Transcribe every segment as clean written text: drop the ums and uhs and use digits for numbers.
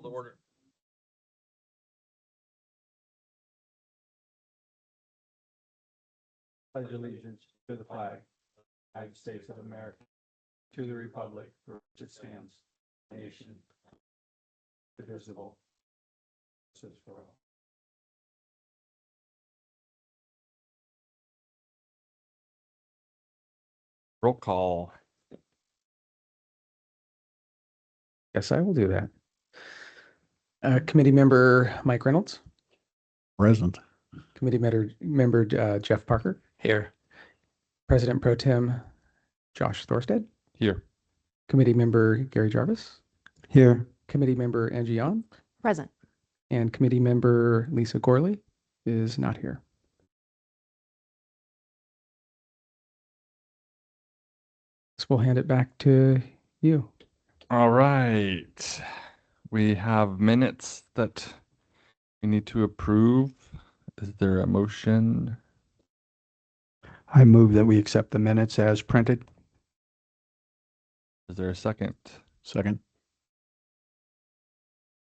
Call to order. Pledge allegiance to the flag of the United States of America, to the republic for which it stands, nation, indivisible, justice for all. Roll call. Yes, I will do that. Committee member Mike Reynolds, Present. committee member Jeff Parker, Here. President Pro Tem Josh Thorstead, Here. committee member Gary Jarvis, Here. committee member Angie Yon, Present. and committee member Lisa Gorley is not here. So we'll hand it back to you. All right. We have minutes that we need to approve. Is there a motion? I move that we accept the minutes as printed. Is there a second? Second.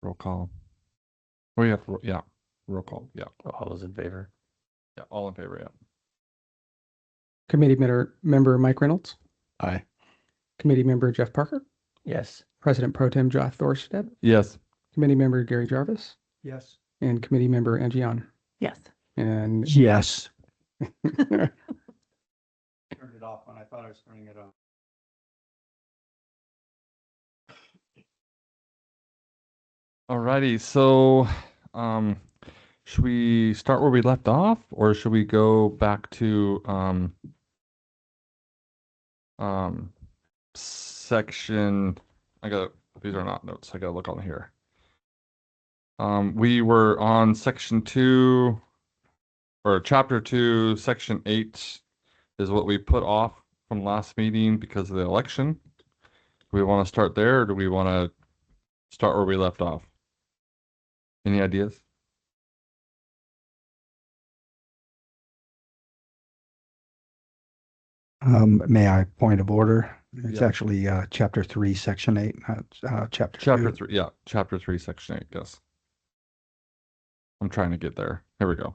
Roll call. Oh, yeah. Yeah. Roll call. Yeah. All those in favor? Yeah. All in favor. Yeah. Committee member Mike Reynolds, Aye. committee member Jeff Parker, Yes. President Pro Tem Josh Thorstead, Yes. committee member Gary Jarvis, Yes. and committee member Angie Yon. Yes. And Yes. Turned it off when I thought I was turning it on. All righty. So, should we start where we left off, or should we go back to section? These are not notes. I gotta look on here. We were on section 2 or chapter 2, section 8 is what we put off from last meeting because of the election. Do we want to start there, or do we want to start where we left off? Any ideas? May I point of order? It's Yeah. actually chapter 3, section 8, chapter Chapter 2. 3, yeah, chapter 3, section 8, yes. I'm trying to get there. Here we go.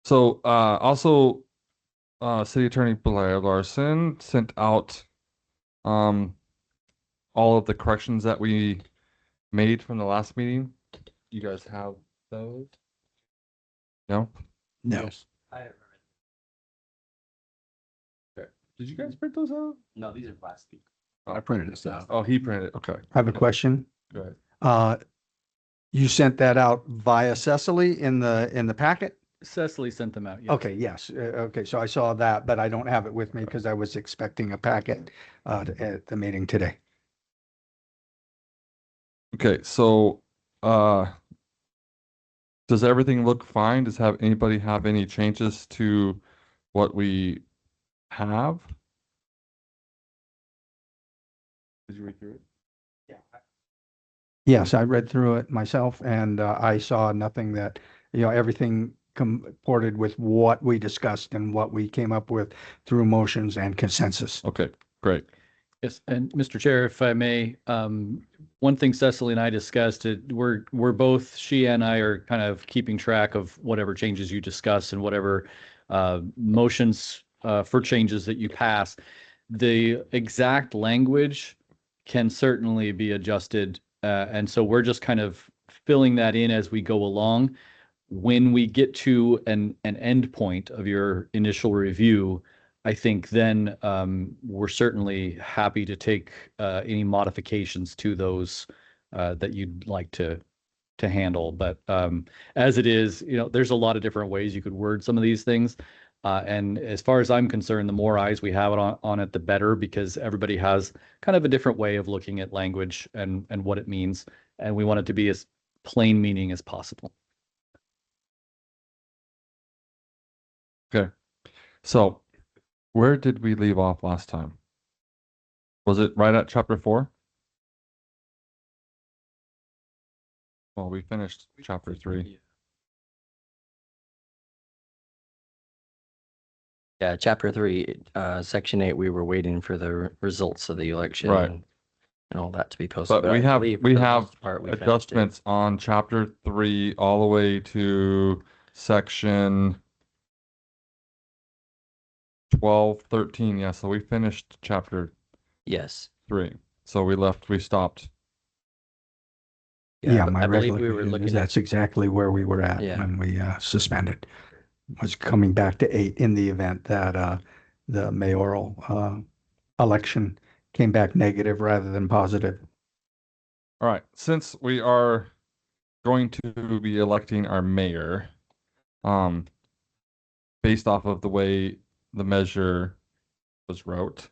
So, also, City Attorney Blair Larson sent out all of the corrections that we made from the last meeting. You guys have those? No? No. Yes. Did you guys print those out? No, these are last week. I printed this out. Oh, he printed it. Okay, I have a question. go ahead. You sent that out via Cecily in the packet? Cecily sent them out. Yes. Okay, yes. Okay, so I saw that, but I don't have it with me because I was expecting a packet at the meeting today. Okay, so does everything look fine? Does anybody have any changes to what we have? Did you read through it? Yes, I read through it myself and I saw nothing that, everything comported with what we discussed and what we came up with through motions and consensus. Okay, great. Yes, and Mr. Chair, if I may, one thing Cecily and I discussed, we're both, she and I are kind of keeping track of whatever changes you discuss and whatever motions for changes that you pass. The exact language can certainly be adjusted, and so we're just kind of filling that in as we go along. When we get to an end point of your initial review, I think then we're certainly happy to take any modifications to those that you'd like to handle. But as it is, there's a lot of different ways you could word some of these things. And as far as I'm concerned, the more eyes we have on it, the better, because everybody has kind of a different way of looking at language and what it means. And we want it to be as plain meaning as possible. Okay, so where did we leave off last time? Was it right at chapter 4? Well, we finished chapter 3. Yeah, chapter 3, section 8, we were waiting for the results of the election. Right. and all that to be posted. But we I have, believe we for the have most part, we finished it. adjustments on chapter 3 all the way to section 12, 13. Yeah, so we finished chapter Yes. 3. So we stopped. Yeah, but my I believe we were recollection is looking at, that's exactly where we were at Yeah. when we suspended. Was coming back to 8 in the event that the mayoral election came back negative rather than positive. All right, since we are going to be electing our mayor, based off of the way the measure was wrote,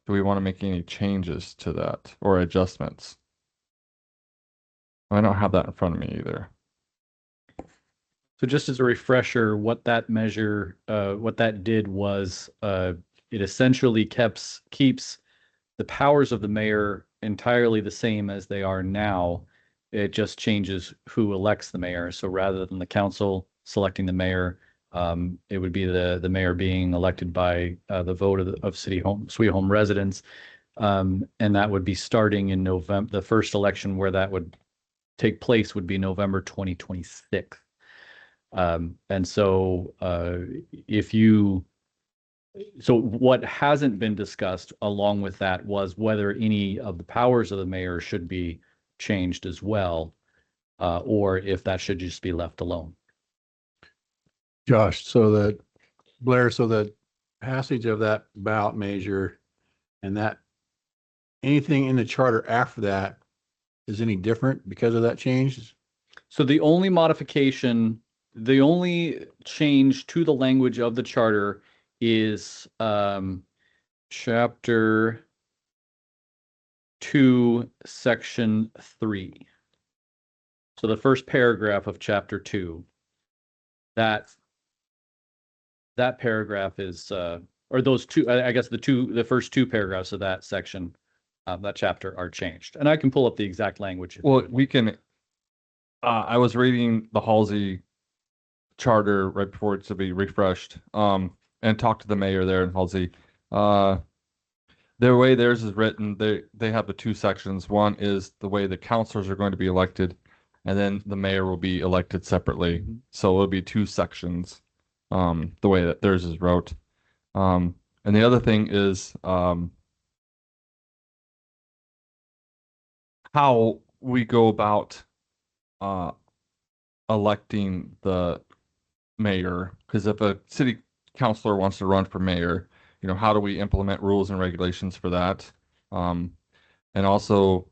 do we want to make any changes to that or adjustments? I don't have that in front of me either. So just as a refresher, what that measure, what that did was, it essentially keeps the powers of the mayor entirely the same as they are now. It just changes who elects the mayor. So rather than the council selecting the mayor, it would be the mayor being elected by the vote of Sweet Home residents. And that would be starting in November. The first election where that would take place would be November 2026. And so so what hasn't been discussed along with that was whether any of the powers of the mayor should be changed as well, or if that should just be left alone. Josh, Blair, so the passage of that ballot measure and that anything in the charter after that is any different because of that change? So the only change to the language of the charter is chapter 2, section 3. So the first paragraph of chapter 2, that paragraph is, or those two, I guess the first two paragraphs of that section, that chapter are changed. And I can pull up the exact language. Well, we can, I was reading the Halsey charter right before it's to be refreshed, and talked to the mayor there in Halsey. The way theirs is written, they have the two sections. One is the way the councilors are going to be elected, and then the mayor will be elected separately. So it'll be two sections, the way that theirs is wrote. And the other thing is how we go about electing the mayor. Because if a city councilor wants to run for mayor, how do we implement rules and regulations for that? And also,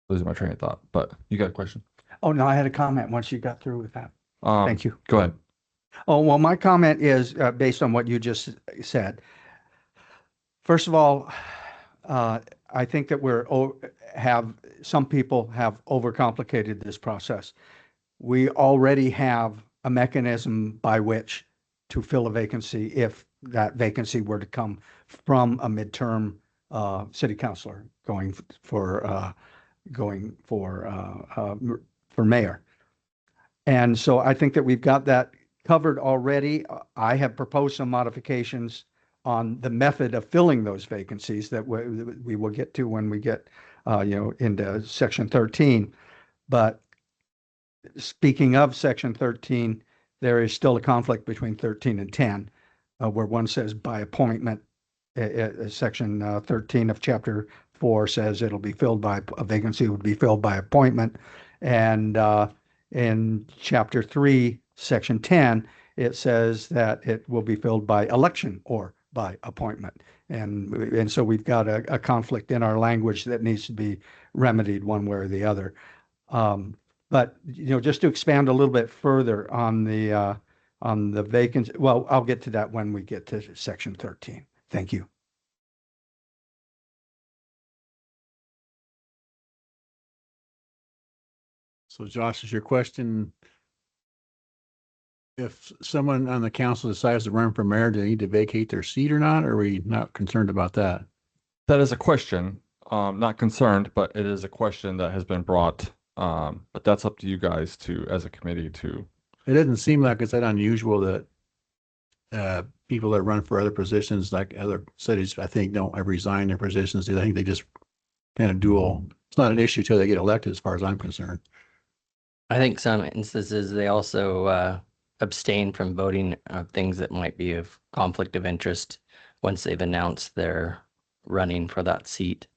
losing my train of thought, but you got a question? Oh, no, I had a comment once you got through with that. Thank you. Go ahead. Oh, well, my comment is based on what you just said. First of all, I think that some people have overcomplicated this process. We already have a mechanism by which to fill a vacancy if that vacancy were to come from a midterm city councilor going for mayor. And so I think that we've got that covered already. I have proposed some modifications on the method of filling those vacancies that we will get to when we get into section 13. But speaking of section 13, there is still a conflict between 13 and 10, where one says by appointment. Section 13 of chapter 4 says it'll be filled by a vacancy would be filled by appointment, and in chapter 3, section 10, it says that it will be filled by election or by appointment, and so we've got a conflict in our language that needs to be remedied one way or the other. But just to expand a little bit further on the vacancy, well, I'll get to that when we get to section 13. Thank you. So Josh, is your question, if someone on the council decides to run for mayor, do they need to vacate their seat or not? Or are we not concerned about that? That is a question. Not concerned, but it is a question that has been brought. But that's up to you guys as a committee to. It doesn't seem like it's that unusual that people that run for other positions, like other cities, I think don't ever resign their positions. I think they just and a dual. It's not an issue till they get elected, as far as I'm concerned. I think some instances they also abstain from voting on things that might be of conflict of interest once they've announced they're running for that seat.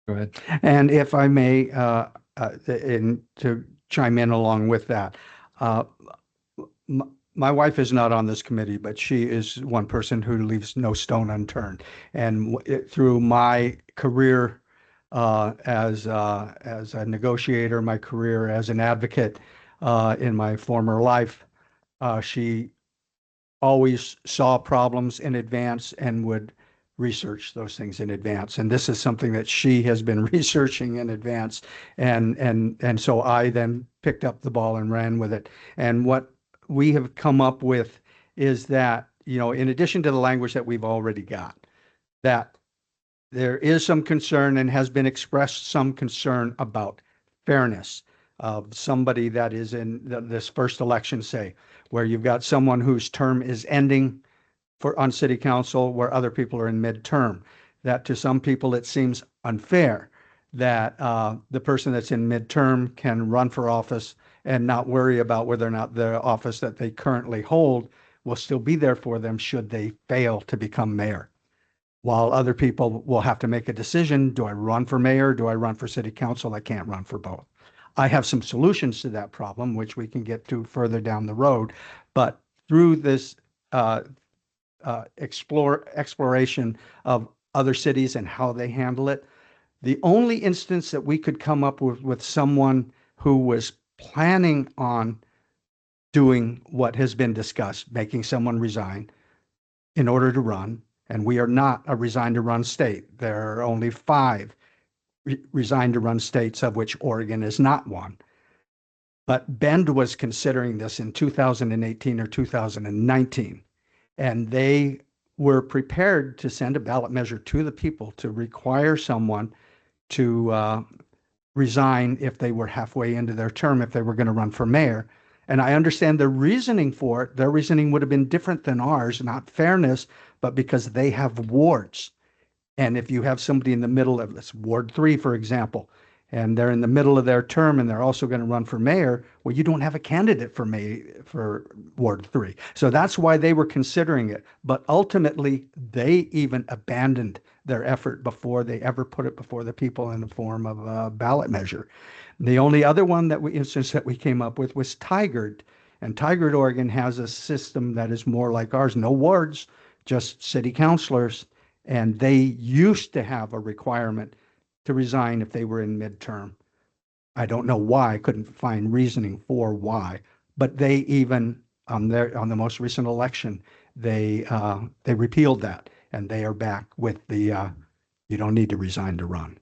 Go ahead. And if I may, and to chime in along with that, my wife is not on this committee, but she is one person who leaves no stone unturned. And through my career as a negotiator, my career as an advocate in my former life, she always saw problems in advance and would research those things in advance. And this is something that she has been researching in advance. And so I then picked up the ball and ran with it. And what we have come up with is that, you know, in addition to the language that we've already got, that there is some concern and has been expressed some concern about fairness of somebody that is in this first election, say, where you've got someone whose term is ending on city council where other people are in midterm. That to some people, it seems unfair that the person that's in midterm can run for office and not worry about whether or not the office that they currently hold will still be there for them should they fail to become mayor. While other people will have to make a decision, do I run for mayor? Do I run for city council? I can't run for both. I have some solutions to that problem, which we can get to further down the road. But through this exploration of other cities and how they handle it, the only instance that we could come up with someone who was planning on doing what has been discussed, making someone resign in order to run, and we are not a resign to run state. There are only 5 resign to run states, of which Oregon is not one. But Bend was considering this in 2018 or 2019, and they were prepared to send a ballot measure to the people to require someone to resign if they were halfway into their term, if they were going to run for mayor. And I understand their reasoning for it. Their reasoning would have been different than ours, not fairness, but because they have wards. And if you have somebody in the middle of this, Ward 3, for example, and they're in the middle of their term and they're also going to run for mayor, well, you don't have a candidate for Ward 3. So that's why they were considering it. But ultimately, they even abandoned their effort before they ever put it before the people in the form of a ballot measure. The only other instance that we came up with was Tigard. And Tigard, Oregon has a system that is more like ours, no wards, just city councilors. And they used to have a requirement to resign if they were in midterm. I don't know why, I couldn't find reasoning for why, but they even on the most recent election, they repealed that, and they are back with the you don't need to resign to run.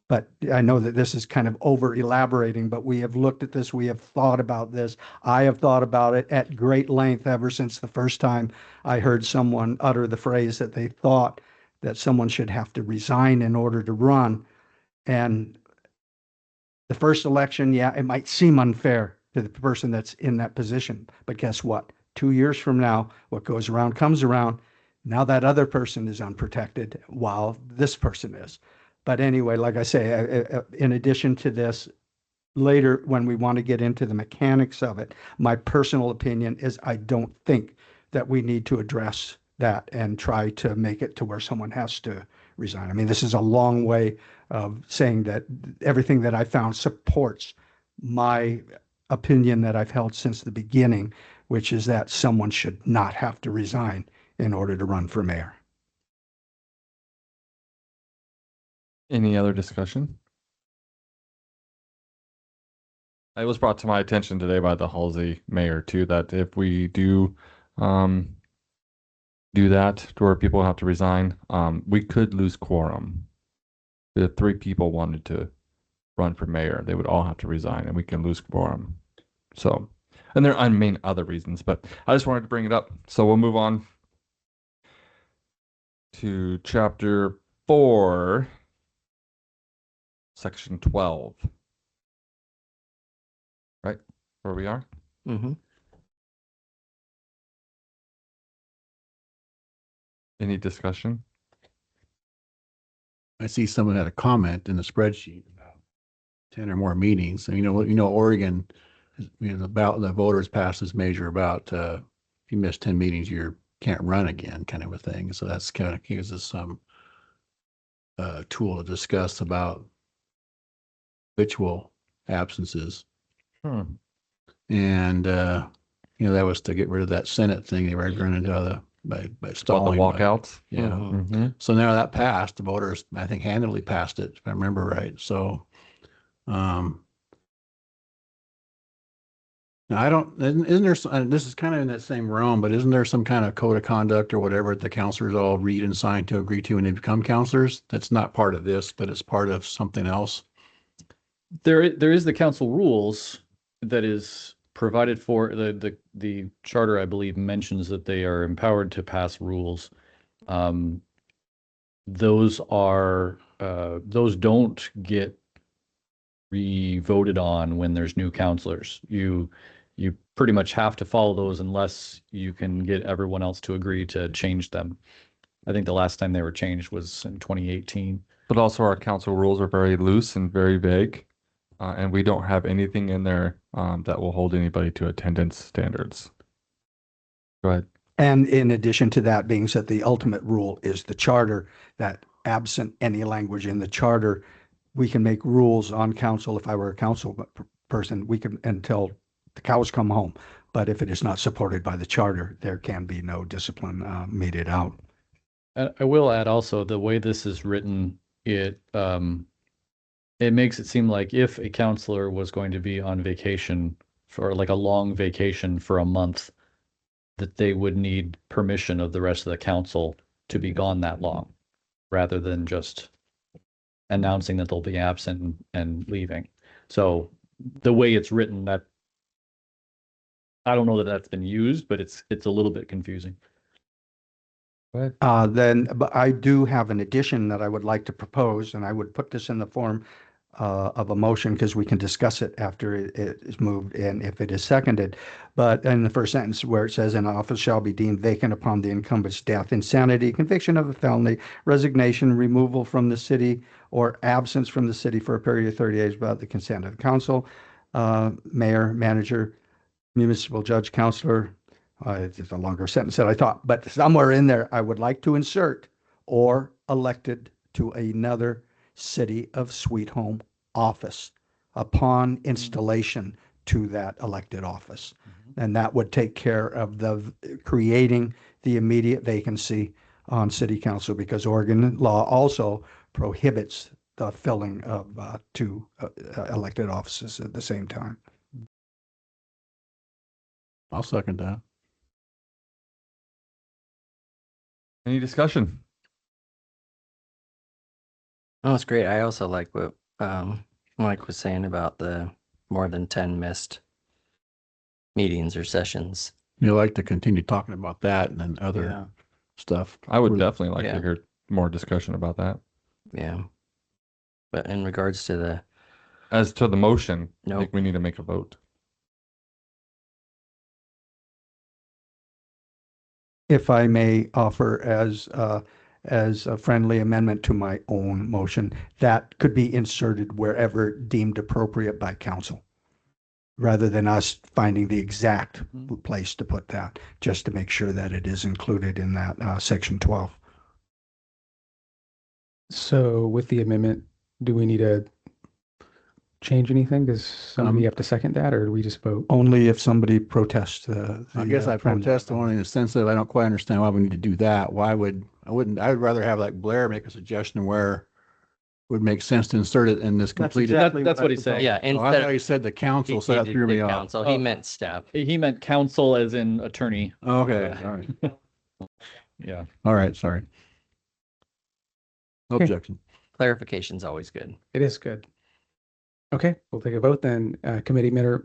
But I know that this is kind of over elaborating, but we have looked at this, we have thought about this. I have thought about it at great length ever since the first time I heard someone utter the phrase that they thought that someone should have to resign in order to run. And the first election, yeah, it might seem unfair to the person that's in that position, but guess what? 2 years from now, what goes around comes around. Now that other person is unprotected while this person is. But anyway, like I say, in addition to this, later when we want to get into the mechanics of it, my personal opinion is I don't think that we need to address that and try to make it to where someone has to resign. I mean, this is a long way of saying that everything that I found supports my opinion that I've held since the beginning, which is that someone should not have to resign in order to run for mayor. Any other discussion? It was brought to my attention today by the Halsey mayor too, that if we do that to where people have to resign, we could lose quorum. If 3 people wanted to run for mayor, they would all have to resign and we can lose quorum. So, and there are main other reasons, but I just wanted to bring it up. So we'll move on to chapter 4. Section 12. Right? Where we are? Mm-hmm. Any discussion? I see someone had a comment in the spreadsheet about 10 or more meetings. And Oregon, the voters passed this measure about, if you miss 10 meetings, you can't run again, kind of a thing. So that's kind of gives us some tool to discuss about habitual absences. Hmm. And, that was to get rid of that Senate thing they were running into by About the stalling. walkouts. Yeah. Mhm. Mm-hmm. So now that passed, the voters, I think, handily passed it, if I remember right. So, now I don't, isn't there, this is kind of in that same realm, but isn't there some kind of code of conduct or whatever that the counselors all read and sign to agree to when they become counselors? That's not part of this, but it's part of something else. There is the council rules that is provided for the charter, I believe, mentions that they are empowered to pass rules. Those don't get re-voted on when there's new counselors. You pretty much have to follow those unless you can get everyone else to agree to change them. I think the last time they were changed was in 2018. But also our council rules are very loose and very vague. And we don't have anything in there that will hold anybody to attendance standards. Go ahead. And in addition to that being said, the ultimate rule is the charter, that absent any language in the charter, we can make rules on council. If I were a council person, we can until the cows come home. But if it is not supported by the charter, there can be no discipline meted out. I will add also the way this is written, it makes it seem like if a counselor was going to be on vacation for like a long vacation for a month, that they would need permission of the rest of the council to be gone that long, rather than just announcing that they'll be absent and leaving. So the way it's written, that I don't know that that's been used, but it's a little bit confusing. Go ahead. But I do have an addition that I would like to propose, and I would put this in the form of a motion because we can discuss it after it is moved and if it is seconded. But in the first sentence where it says an office shall be deemed vacant upon the incumbent's death, insanity, conviction of a felony, resignation, removal from the city, or absence from the city for a period of 30 days without the consent of the council, mayor, manager, municipal judge, counselor. It's a longer sentence than I thought, but somewhere in there, I would like to insert or elected to another city of Sweet Home office upon installation to that elected office. And that would take care of creating the immediate vacancy on city council because Oregon law also prohibits the filling of two elected offices at the same time. I'll second that. Any discussion? Oh, it's great. I also like what Mike was saying about the more than 10 missed meetings or sessions. You like to continue talking about that and then other Yeah. stuff. I would definitely like Yeah. to hear more discussion about that. Yeah. But in regards to the, As to the motion, I Nope. think we need to make a vote. If I may offer as a friendly amendment to my own motion, that could be inserted wherever deemed appropriate by council, rather than us finding the exact place to put that, just to make sure that it is included in that section 12. So with the amendment, do we need to change anything? Does somebody have to second that, or do we just vote? Only if somebody protests I guess I friendly protest only in the sense that I don't quite understand why we need to do that. I would rather have like Blair make a suggestion where it would make sense to insert it in this completed. exactly That's what what I he's saying. yeah, Oh, I instead thought he of, said the council, so he that did threw me the off. council, he meant staff. He meant counsel as in attorney. Okay, all right. Yeah. All right, sorry. No Okay. objection. Clarification's always good. It is good. Okay, we'll take a vote then. Committee member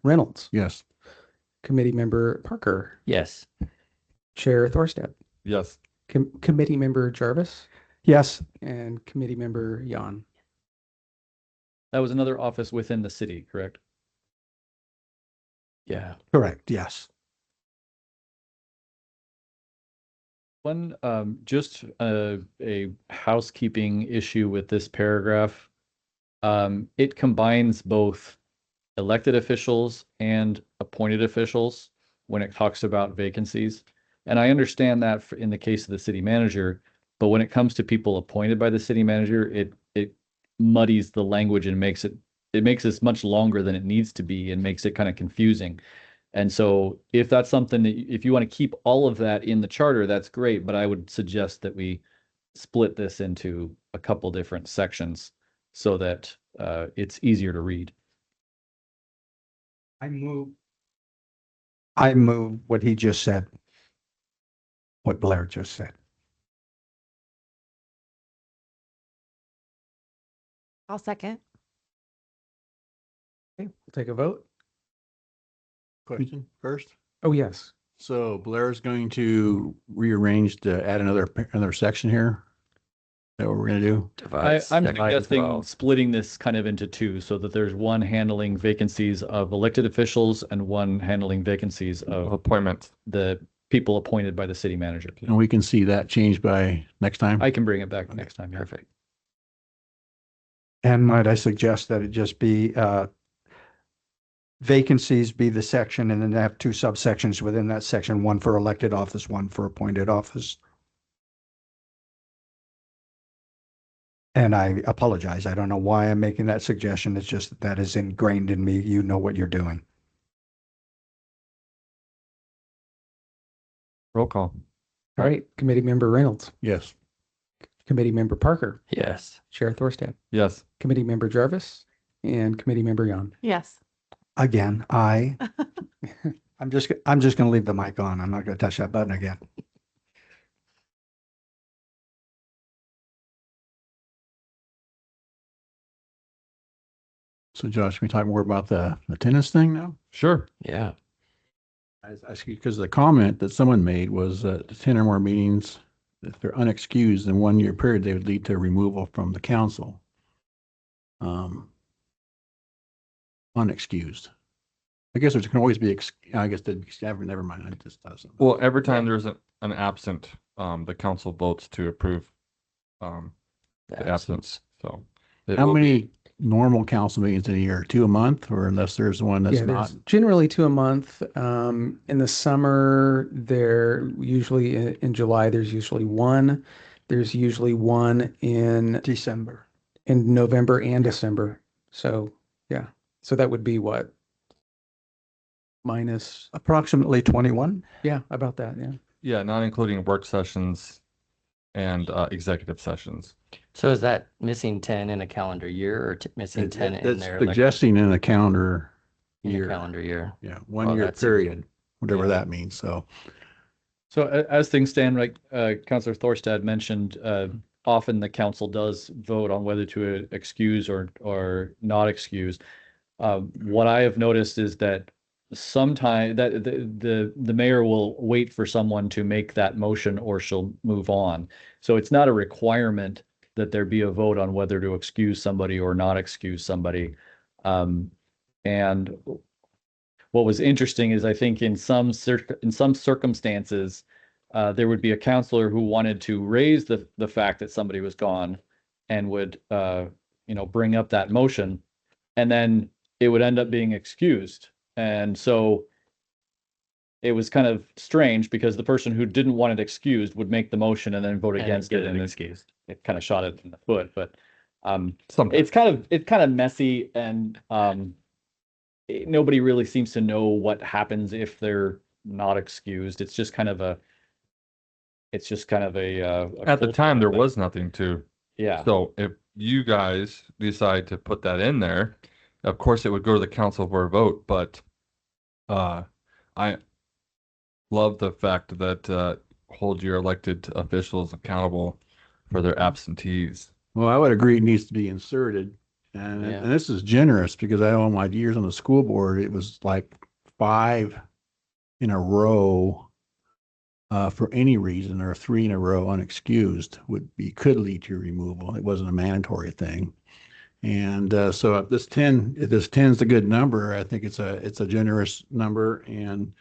Reynolds, Yes. committee member Parker, Yes. Chair Thorstad, Yes. committee member Jarvis, Yes, and committee member Jan. That was another office within the city, correct? Yeah. correct, yes. One, just a housekeeping issue with this paragraph. It combines both elected officials and appointed officials when it talks about vacancies. And I understand that in the case of the city manager, but when it comes to people appointed by the city manager, it muddies the language and makes this much longer than it needs to be and makes it kind of confusing. And so if that's something that, if you want to keep all of that in the charter, that's great, but I would suggest that we split this into a couple different sections so that it's easier to read. I move what he just said. What Blair just said. I'll second. Okay, we'll take a vote. Question first. Oh, yes. So Blair's going to rearrange to add another section here. Is that what we're gonna do? Divide I'm section suggesting 12. splitting this kind of into two so that there's one handling vacancies of elected officials and one handling vacancies of Appointments. the people appointed by the city manager. And we can see that changed by next time. I can bring it back Okay, next time. Yeah. Perfect. And might I suggest that it just be vacancies be the section and then have two subsections within that section, one for elected office, one for appointed office. And I apologize. I don't know why I'm making that suggestion. It's just that is ingrained in me. You know what you're doing. Roll call. All right, Committee Member Reynolds, Yes. Committee Member Parker, Yes. Chair Thorstad, Yes. Committee Member Jarvis, and Committee Member Yon. Yes. Again, I'm just going to leave the mic on. I'm not going to touch that button again. So Josh, can we talk more about the attendance thing now? Sure. Yeah. Because the comment that someone made was that 10 or more meetings, if they're unexcused in 1 year period, they would lead to removal from the council. Unexcused. I guess there can always be, I guess, never mind. I just thought something. Well, every time there's an absent, the council votes to approve the absence. So it How will be- many normal council meetings in a year? 2 a month, or unless there's one that's Yeah, not? there's generally 2 a month. In the summer, in July, there's usually one. There's usually one in December. November and December. So, yeah. So that would be what? Minus, Approximately 21. yeah, about that, yeah. Yeah, not including work sessions and executive sessions. So is that missing 10 in a calendar year or missing 10 in That's their suggesting in a calendar in a year. calendar year? Yeah, Oh, 1 year that's- period, whatever yeah. that means. So So as things stand, like Councilor Thorstad mentioned, often the council does vote on whether to excuse or not excuse. What I have noticed is that sometimes that the mayor will wait for someone to make that motion or she'll move on. So it's not a requirement that there be a vote on whether to excuse somebody or not excuse somebody. And what was interesting is I think in some circumstances, there would be a counselor who wanted to raise the fact that somebody was gone and would, bring up that motion, and then it would end up being excused. And so it was kind of strange because the person who didn't want it excused would make the motion and then vote And against get it, it and excused. it kind of shot it in the foot. But Sometimes. it's kind of messy, and nobody really seems to know what happens if they're not excused. It's just kind of a At the cultural time, there thing. was nothing to. Yeah. So if you guys decide to put that in there, of course, it would go to the council for a vote, but I love the fact that hold your elected officials accountable for their absentees. well, I would agree it needs to be inserted. And, Yeah. and this is generous because I know my years on the school board, it was like 5 in a row for any reason, or 3 in a row unexcused could lead to removal. It wasn't a mandatory thing. And so if this 10 is a good number, I think it's a generous number. And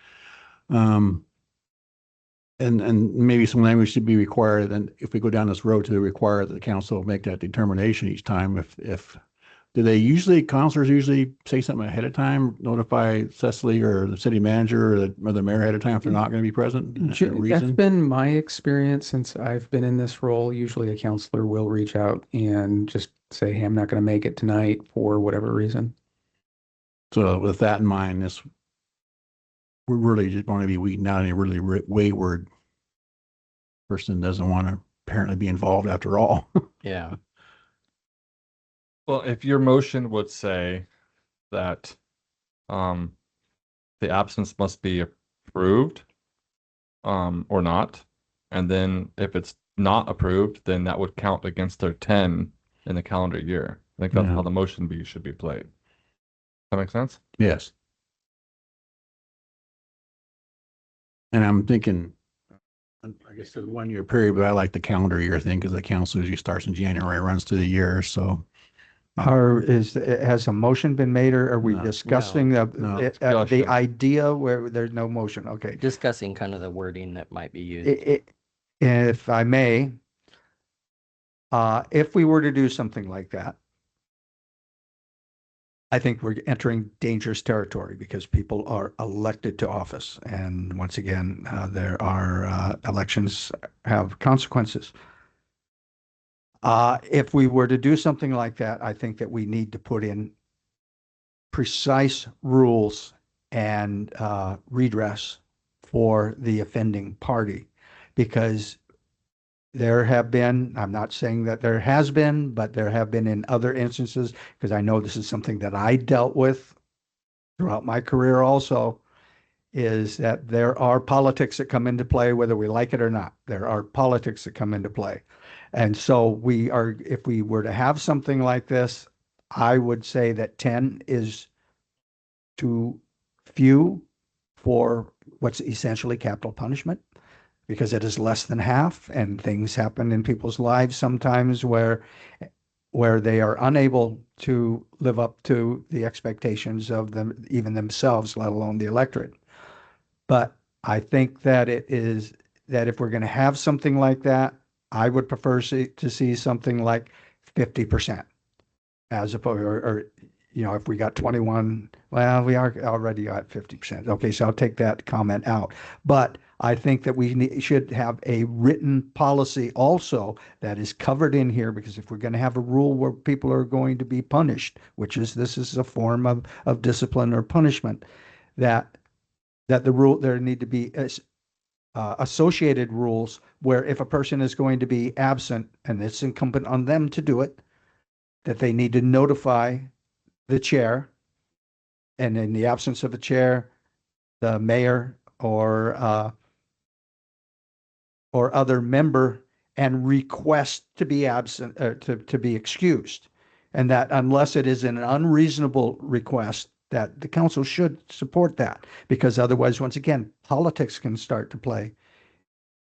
and maybe some language should be required, and if we go down this road to require that the council make that determination each time, if, do they usually, counselors usually say something ahead of time, notify Cecily or the city manager or the mayor ahead of time if they're not going to be present? That's Reason? been my experience since I've been in this role. Usually a counselor will reach out and just say, hey, I'm not going to make it tonight for whatever reason. So with that in mind, we're really just going to be weeding out any really wayward person that doesn't want to apparently be involved after all. Yeah. Well, if your motion would say that the absence must be approved or not, and then if it's not approved, then that would count against their 10 in the calendar year. I think that's Yeah. how the motion should be played. That make sense? Yes. And I'm thinking, I guess the 1 year period, but I like the calendar year thing because the council usually starts in January, runs through the year. So Has a motion been made, or are we No. discussing No. the Discussion. idea where there's no motion? Okay. Discussing kind of the wording that might be used. If I may, if we were to do something like that, I think we're entering dangerous territory because people are elected to office. And once again, there are elections have consequences. If we were to do something like that, I think that we need to put in precise rules and redress for the offending party, because there have been, I'm not saying that there has been, but there have been in other instances, because I know this is something that I dealt with throughout my career also, is that there are politics that come into play, whether we like it or not. There are politics that come into play. And so if we were to have something like this, I would say that 10 is too few for what's essentially capital punishment, because it is less than half, and things happen in people's lives sometimes where they are unable to live up to the expectations of them, even themselves, let alone the electorate. But I think that if we're going to have something like that, I would prefer to see something like 50%, as opposed, or if we got 21, well, we are already at 50%. Okay, so I'll take that comment out. But I think that we should have a written policy also that is covered in here, because if we're going to have a rule where people are going to be punished, this is a form of discipline or punishment, that the rule, there need to be associated rules where if a person is going to be absent, and it's incumbent on them to do it, that they need to notify the chair, and in the absence of a chair, the mayor or other member, and request to be absent, to be excused. And that unless it is an unreasonable request, that the council should support that, because otherwise, once again, politics can start to play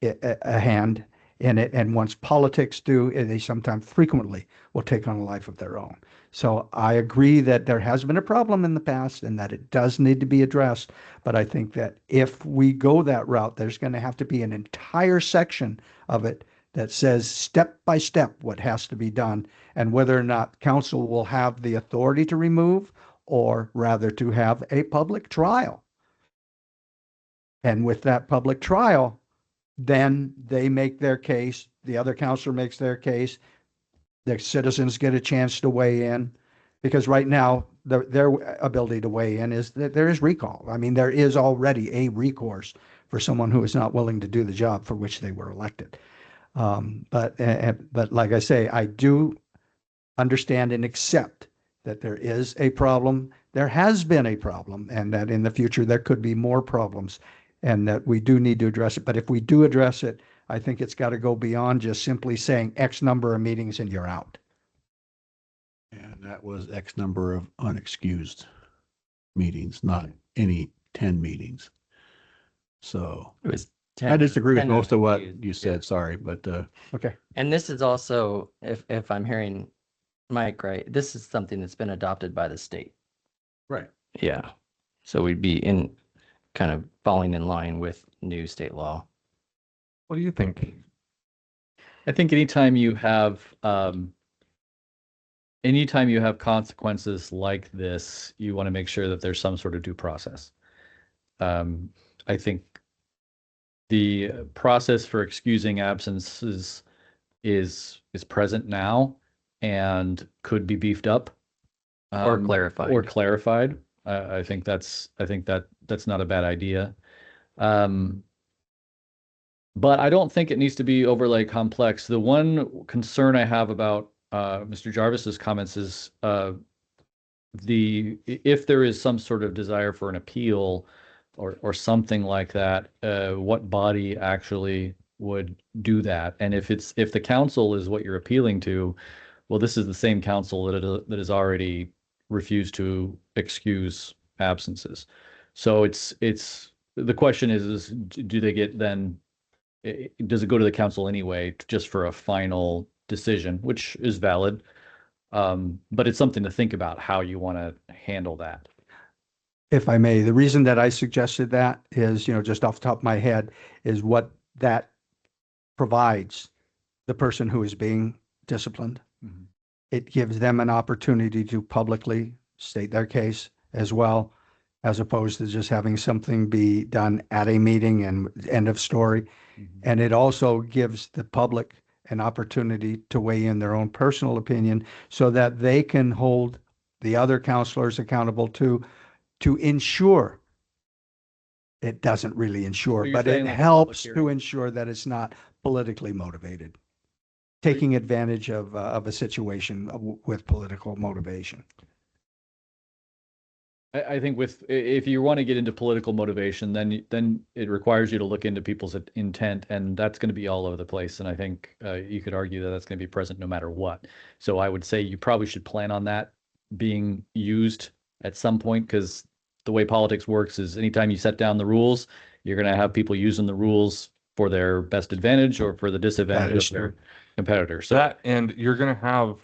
a hand in it. And once politics do, they sometimes frequently will take on a life of their own. So I agree that there has been a problem in the past and that it does need to be addressed. But I think that if we go that route, there's going to have to be an entire section of it that says step by step what has to be done, and whether or not council will have the authority to remove, or rather to have a public trial. And with that public trial, then they make their case, the other counselor makes their case, the citizens get a chance to weigh in, because right now their ability to weigh in is that there is recall. I mean, there is already a recourse for someone who is not willing to do the job for which they were elected. But like I say, I do understand and accept that there is a problem. There has been a problem, and that in the future there could be more problems, and that we do need to address it. But if we do address it, I think it's got to go beyond just simply saying X number of meetings and you're out. And that was X number of unexcused meetings, not any 10 meetings. So It was I 10 disagree with 10 most of what unexcused, you yeah. said, sorry, but Okay. And this is also, if I'm hearing Mike right, this is something that's been adopted by the state. right. Yeah. So we'd be kind of falling in line with new state law. What do you think? I think anytime you have consequences like this, you want to make sure that there's some sort of due process. I think the process for excusing absences is present now and could be beefed up Or clarified. Or clarified. I think that's not a bad idea. But I don't think it needs to be overly complex. The one concern I have about Mr. Jarvis's comments is if there is some sort of desire for an appeal or something like that, what body actually would do that? And if the council is what you're appealing to, well, this is the same council that has already refused to excuse absences. So it's the question is do they get then? Does it go to the council anyway, just for a final decision, which is valid? But it's something to think about how you want to handle that. If I may, the reason that I suggested that is, just off the top of my head, is what that provides the person who is being disciplined. Mhm. It gives them an opportunity to publicly state their case as well, as opposed to just having something be done at a meeting and end of story. And it also gives the public an opportunity to weigh in their own personal opinion so that they can hold the other counselors accountable to ensure it doesn't really ensure, So you're but it saying like a public helps hearing. to ensure that it's not politically motivated, taking advantage of a situation with political motivation. I think if you want to get into political motivation, then it requires you to look into people's intent, and that's going to be all over the place. And I think you could argue that that's going to be present no matter what. So I would say you probably should plan on that being used at some point, because the way politics works is anytime you set down the rules, you're going to have people using the rules for their best advantage or for the disadvantage of their competitor. So That, and you're going to have,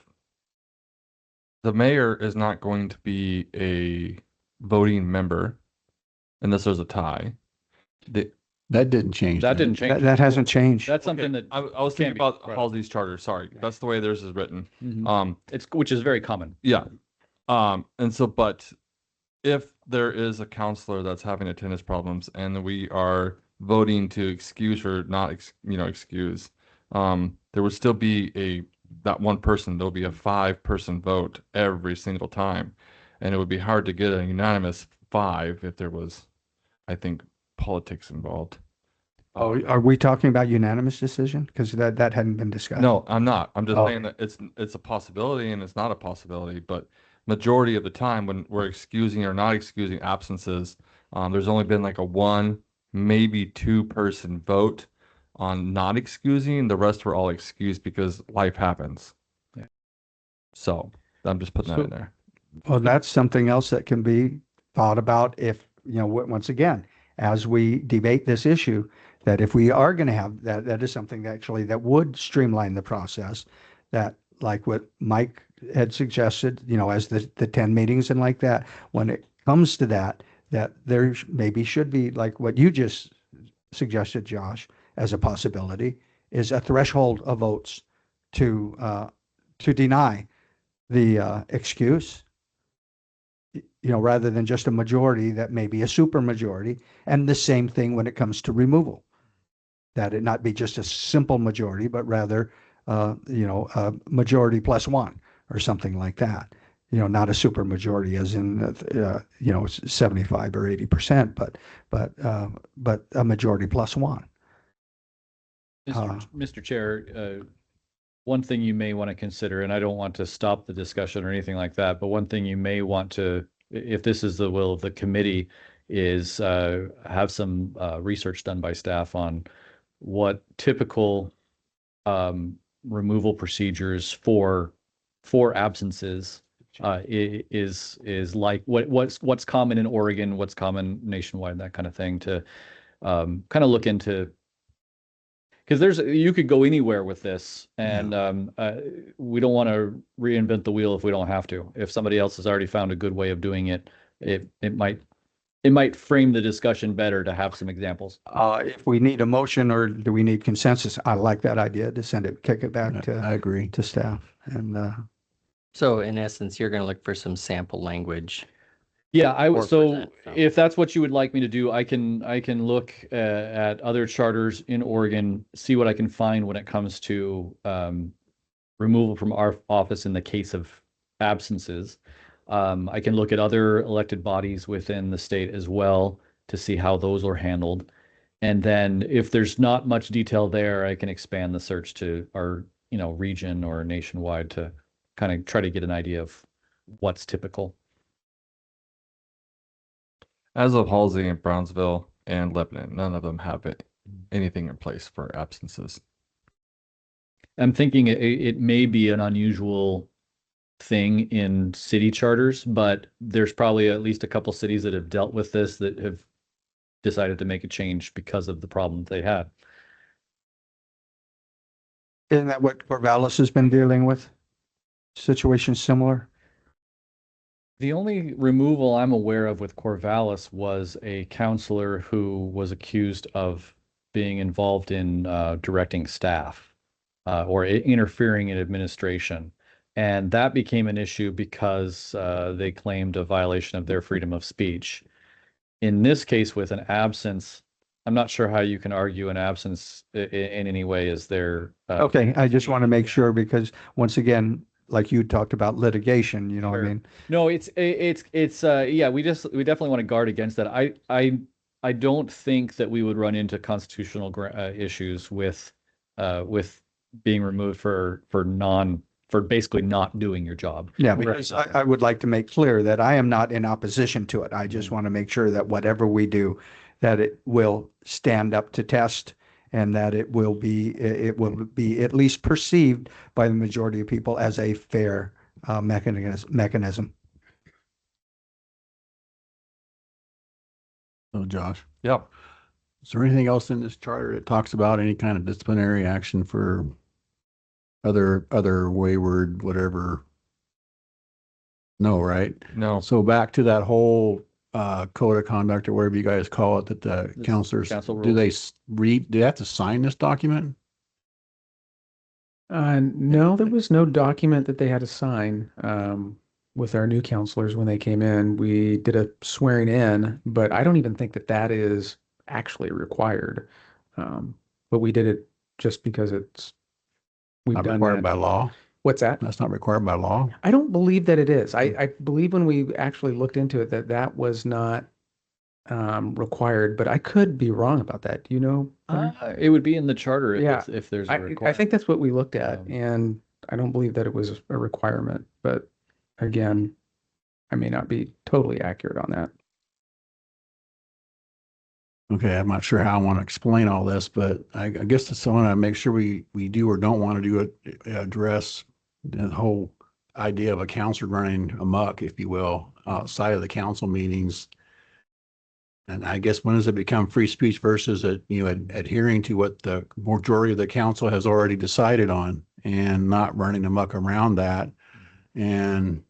the mayor is not going to be a voting member unless there's a tie. That didn't change. that didn't change. That hasn't changed. That's something Okay, that I was can thinking be about brought up. Halsey's charter. Sorry, that's the way theirs is written. Mhm. Which is very common. Yeah. And so, but if there is a counselor that's having attendance problems and we are voting to excuse or not, excuse, there would still be that one person, there'll be a 5-person vote every single time. And it would be hard to get a unanimous 5 if there was, I think, politics involved. Oh, are we talking about unanimous decision? Because that hadn't been discussed. No, I'm not. I'm just Oh. saying that it's a possibility and it's not a possibility, but majority of the time when we're excusing or not excusing absences, there's only been like a 1, maybe 2-person vote on not excusing. The rest were all excused because life happens. Yeah. So I'm just putting that So- in there. Well, that's something else that can be thought about if, once again, as we debate this issue, that if we are going to have that is something that would streamline the process, that like what Mike had suggested, as the 10 meetings and like that, when it comes to that there maybe should be like what you just suggested, Josh, as a possibility, is a threshold of votes to deny the excuse, rather than just a majority that may be a super majority. And the same thing when it comes to removal, that it not be just a simple majority, but rather, a majority plus 1 or something like that. Not a super majority as in, 75 or 80%, but a majority plus 1. Mr. Chair, one thing you may want to consider, and I don't want to stop the discussion or anything like that, but one thing you may want to, if this is the will of the committee, is have some research done by staff on what typical removal procedures for absences is like, what's common in Oregon, what's common nationwide, that kind of thing, to kind of look into. Because you could go anywhere with this, and we don't want to reinvent the wheel if we don't have to. If somebody else has already found a good way of doing it, it might it might frame the discussion better to have some examples. If we need a motion or do we need consensus, I like that idea to send it, kick it back I to, agree. to staff. And, So in essence, you're going to look for some sample language. Yeah, I would, Or so present some. if that's what you would like me to do, I can look at other charters in Oregon, see what I can find when it comes to removal from our office in the case of absences. I can look at other elected bodies within the state as well to see how those are handled. And then if there's not much detail there, I can expand the search to our, region or nationwide to kind of try to get an idea of what's typical. As of Halsey and Brownsville and Lebanon, none of them have anything in place for absences. I'm thinking it may be an unusual thing in city charters, but there's probably at least a couple cities that have dealt with this that have decided to make a change because of the problem they had. isn't that what Corvallis has been dealing with? Situation similar? The only removal I'm aware of with Corvallis was a counselor who was accused of being involved in directing staff or interfering in administration. And that became an issue because they claimed a violation of their freedom of speech. In this case, with an absence, I'm not sure how you can argue an absence in any way is there. Okay, I just want to make sure because once again, like you talked about litigation, you know what I Sure. mean? No, yeah, we definitely want to guard against that. I don't think that we would run into constitutional issues with being removed for basically not doing your job. Yeah, because I would like to make clear that I am not in opposition to it. I just want to make sure that whatever we do, that it will stand up to test and that it will be at least perceived by the majority of people as a fair mechanism. So Josh, Yep. is there anything else in this charter that talks about any kind of disciplinary action for other wayward, whatever? No, right? No. So back to that whole code of conduct or whatever you guys call it, that the This counselors, council do they rules. do they have to sign this document? No, there was no document that they had to sign. With our new counselors when they came in, we did a swearing in, but I don't even think that that is actually required. But we did it just because we've Not done required that. by law? What's that? That's not required by law? I don't believe that it is. I believe when we actually looked into it that was not required, but I could be wrong about that. Do you know? Hunter? It would be in the charter Yeah. if there's a I requirement. think that's what we looked at, Um, and I don't believe that it was a requirement, but again, I may not be totally accurate on that. Okay, I'm not sure how I want to explain all this, but I guess it's someone to make sure we do or don't want to do it, address the whole idea of a counselor running amok, if you will, outside of the council meetings. And I guess when does it become free speech versus adhering to what the majority of the council has already decided on and not running amok around that and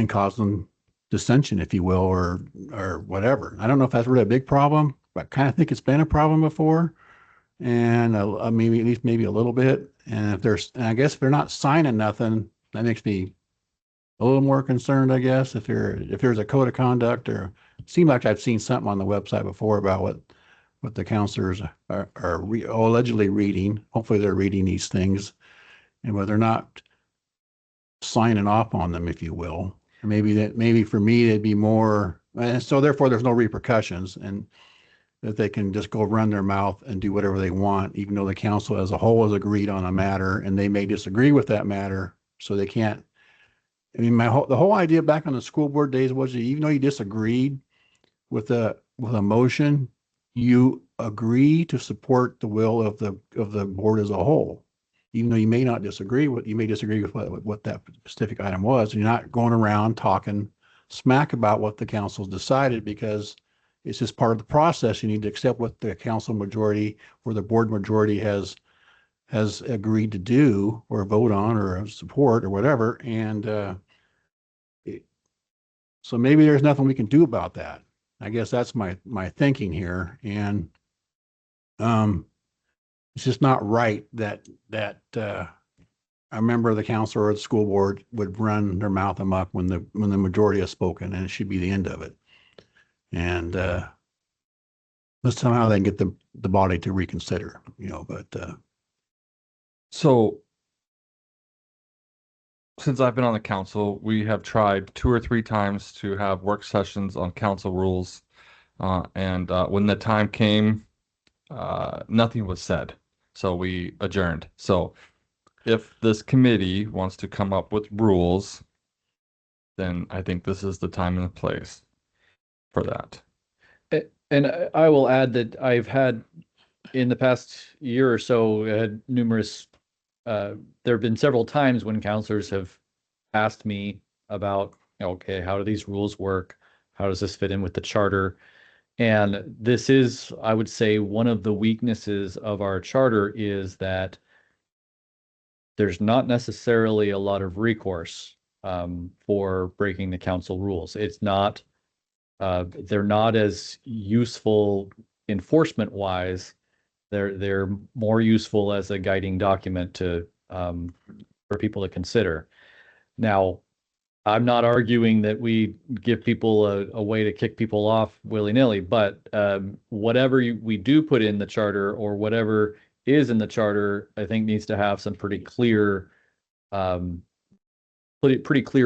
causing dissension, if you will, or whatever. I don't know if that's really a big problem, but I kind of think it's been a problem before. And maybe at least maybe a little bit. And I guess if they're not signing nothing, that makes me a little more concerned, I guess, if there's a code of conduct or it seemed like I've seen something on the website before about what the counselors are allegedly reading. Hopefully they're reading these things and whether or not signing off on them, if you will. Maybe for me, it'd be more, and so therefore there's no repercussions and that they can just go run their mouth and do whatever they want, even though the council as a whole has agreed on a matter and they may disagree with that matter. So they can't, I mean, the whole idea back on the school board days was that even though you disagreed with a motion, you agree to support the will of the board as a whole. Even though you may disagree with what that specific item was, you're not going around talking smack about what the council's decided because it's just part of the process. You need to accept what the council majority or the board majority has agreed to do or vote on or support or whatever. And So maybe there's nothing we can do about that. I guess that's my thinking here. And it's just not right that a member of the council or the school board would run their mouth amok when the majority has spoken, and it should be the end of it. And let's somehow then get the body to reconsider, but So since I've been on the council, we have tried 2 or 3 times to have work sessions on council rules. And when the time came, nothing was said. So we adjourned. So if this committee wants to come up with rules, then I think this is the time and the place for that. And I will add that I've had, in the past year or so, had numerous, there have been several times when counselors have asked me about, okay, how do these rules work? How does this fit in with the charter? And this is, I would say, one of the weaknesses of our charter is that there's not necessarily a lot of recourse for breaking the council rules. It's not, they're not as useful enforcement wise. They're more useful as a guiding document to for people to consider. Now, I'm not arguing that we give people a way to kick people off willy-nilly, but whatever we do put in the charter, or whatever is in the charter, I think needs to have some pretty clear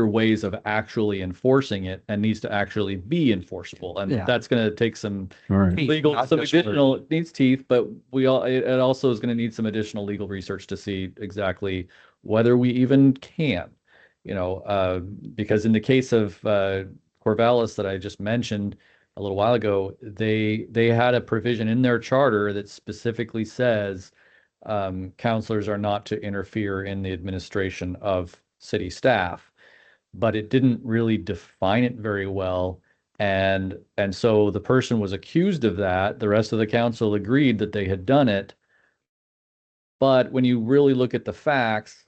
ways of actually enforcing it, and needs to actually be enforceable. And Yeah. that's going to take some right. legal, Not some just for- additional, it needs teeth, but it also is going to need some additional legal research to see exactly whether we even can, because in the case of Corvallis that I just mentioned a little while ago, they had a provision in their charter that specifically says counselors are not to interfere in the administration of city staff, but it didn't really define it very well. And so the person was accused of that. The rest of the council agreed that they had done it. But when you really look at the facts,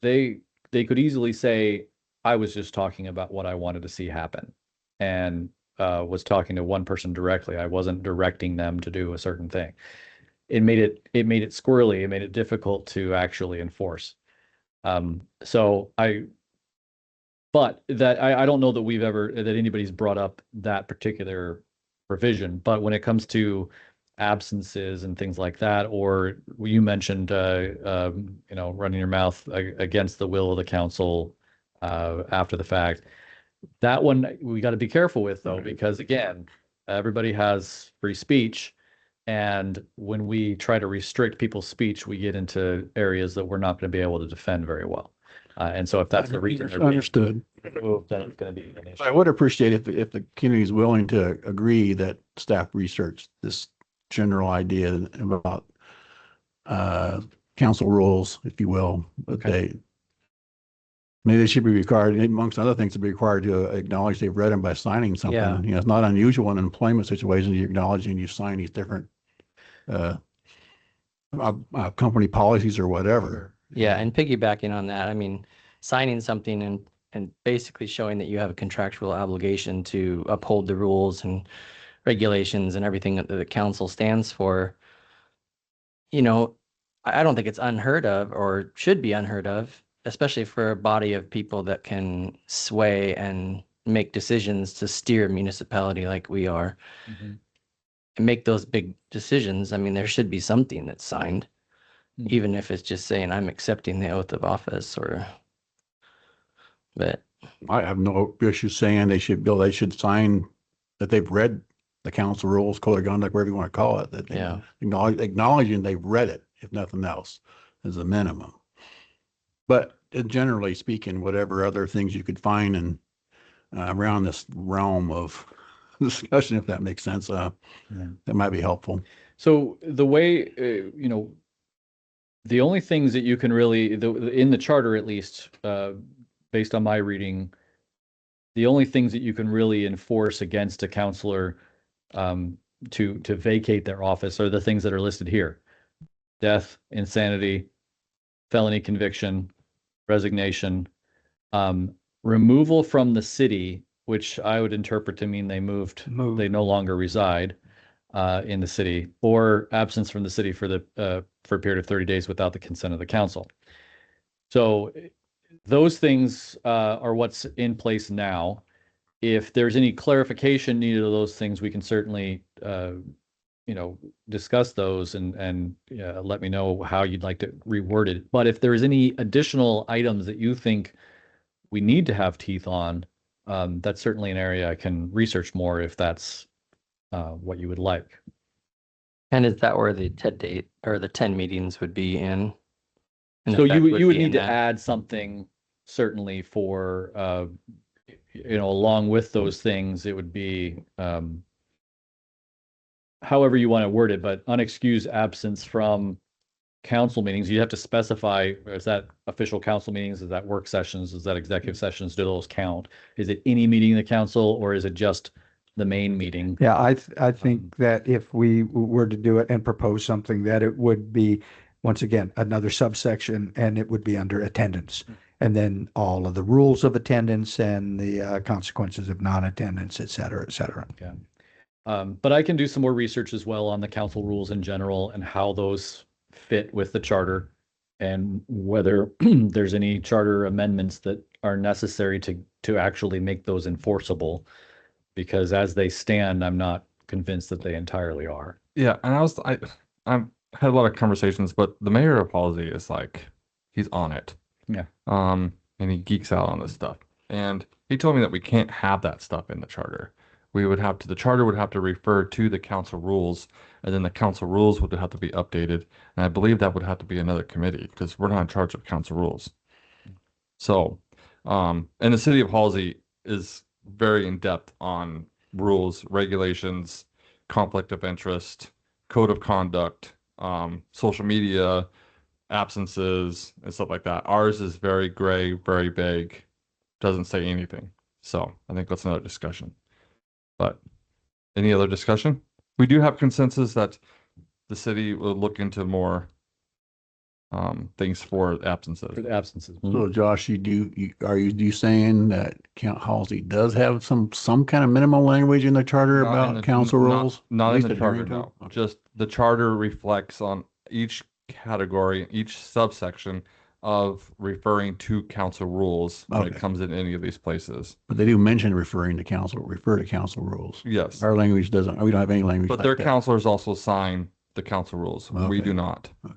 they could easily say, I was just talking about what I wanted to see happen, and was talking to one person directly. I wasn't directing them to do a certain thing. It made it squirrely. It made it difficult to actually enforce. But I don't know that anybody's brought up that particular provision. But when it comes to absences and things like that, or you mentioned, running your mouth against the will of the council after the fact, that one we got to be careful with, though, because again, everybody has free speech. And when we try to restrict people's speech, we get into areas that we're not going to be able to defend very well. And so if that's the reason they're being Understood. removed, then it's going to be an issue. I would appreciate if the community is willing to agree that staff research this general idea about council rules, if you will, but maybe they should be required, amongst other things, to be required to acknowledge they've read them by signing something. Yeah. It's not unusual in employment situations, you acknowledge and you sign these different company policies or whatever. Yeah, and piggybacking on that, I mean, signing something and basically showing that you have a contractual obligation to uphold the rules and regulations and everything that the council stands for, I don't think it's unheard of or should be unheard of, especially for a body of people that can sway and make decisions to steer a municipality like we are Mhm. and make those big decisions. I mean, there should be something that's signed, Mhm. even if it's just saying I'm accepting the oath of office but I have no issue saying they should sign that they've read the council rules, code of conduct, whatever you want to call it, that they Yeah. acknowledging they've read it, if nothing else, as a minimum. But generally speaking, whatever other things you could find in around this realm of discussion, if that makes sense, that might be helpful. So the way, the only things that you can really, in the charter at least, based on my reading, the only things that you can really enforce against a counselor to vacate their office are the things that are listed here: death, insanity, felony conviction, resignation. removal from the city, which I would interpret to mean they moved, Moved. they no longer reside in the city, or absence from the city for a period of 30 days without the consent of the council. So those things are what's in place now. If there's any clarification needed of those things, we can certainly discuss those and let me know how you'd like to reword it. But if there's any additional items that you think we need to have teeth on, that's certainly an area I can research more if that's what you would like. And is that where the 10 date or the 10 meetings would be in? So you would be need in to that? add something certainly for, along with those things, it would be, however you want to word it, but unexcused absence from council meetings. You have to specify, is that official council meetings? Is that work sessions? Is that executive sessions? Do those count? Is it any meeting of the council, or is it just the main meeting? Yeah, I think that if we were to do it and propose something, that it would be, once again, another subsection, and it would be under attendance. And then all of the rules of attendance and the consequences of non-attendance, et cetera, et cetera. Okay. But I can do some more research as well on the council rules in general and how those fit with the charter, and whether there's any charter amendments that are necessary to actually make those enforceable. Because as they stand, I'm not convinced that they entirely are. Yeah, and I've had a lot of conversations, but the mayor of Halsey is like, he's on it. Yeah. And he geeks out on this stuff. And he told me that we can't have that stuff in the charter. The charter would have to refer to the council rules, and then the council rules would have to be updated. And I believe that would have to be another committee because we're not in charge of council rules. So, and the city of Halsey is very in depth on rules, regulations, conflict of interest, code of conduct, social media, absences, and stuff like that. Ours is very gray, very vague, doesn't say anything. So I think that's another discussion. But any other discussion? We do have consensus that the city will look into more things for absences. For the absences. So Josh, are you saying that Count Halsey does have some kind of minimum language in the charter Not in about the- council rules? Not At in least the charter, adhering to no. it? Okay. Just the charter reflects on each category, each subsection of referring to council rules when it Okay. comes in any of these places. But they do mention refer to council rules. Yes, Our language doesn't, we don't have any language but like their that. counselors also sign the council rules. We Okay. do not. Okay.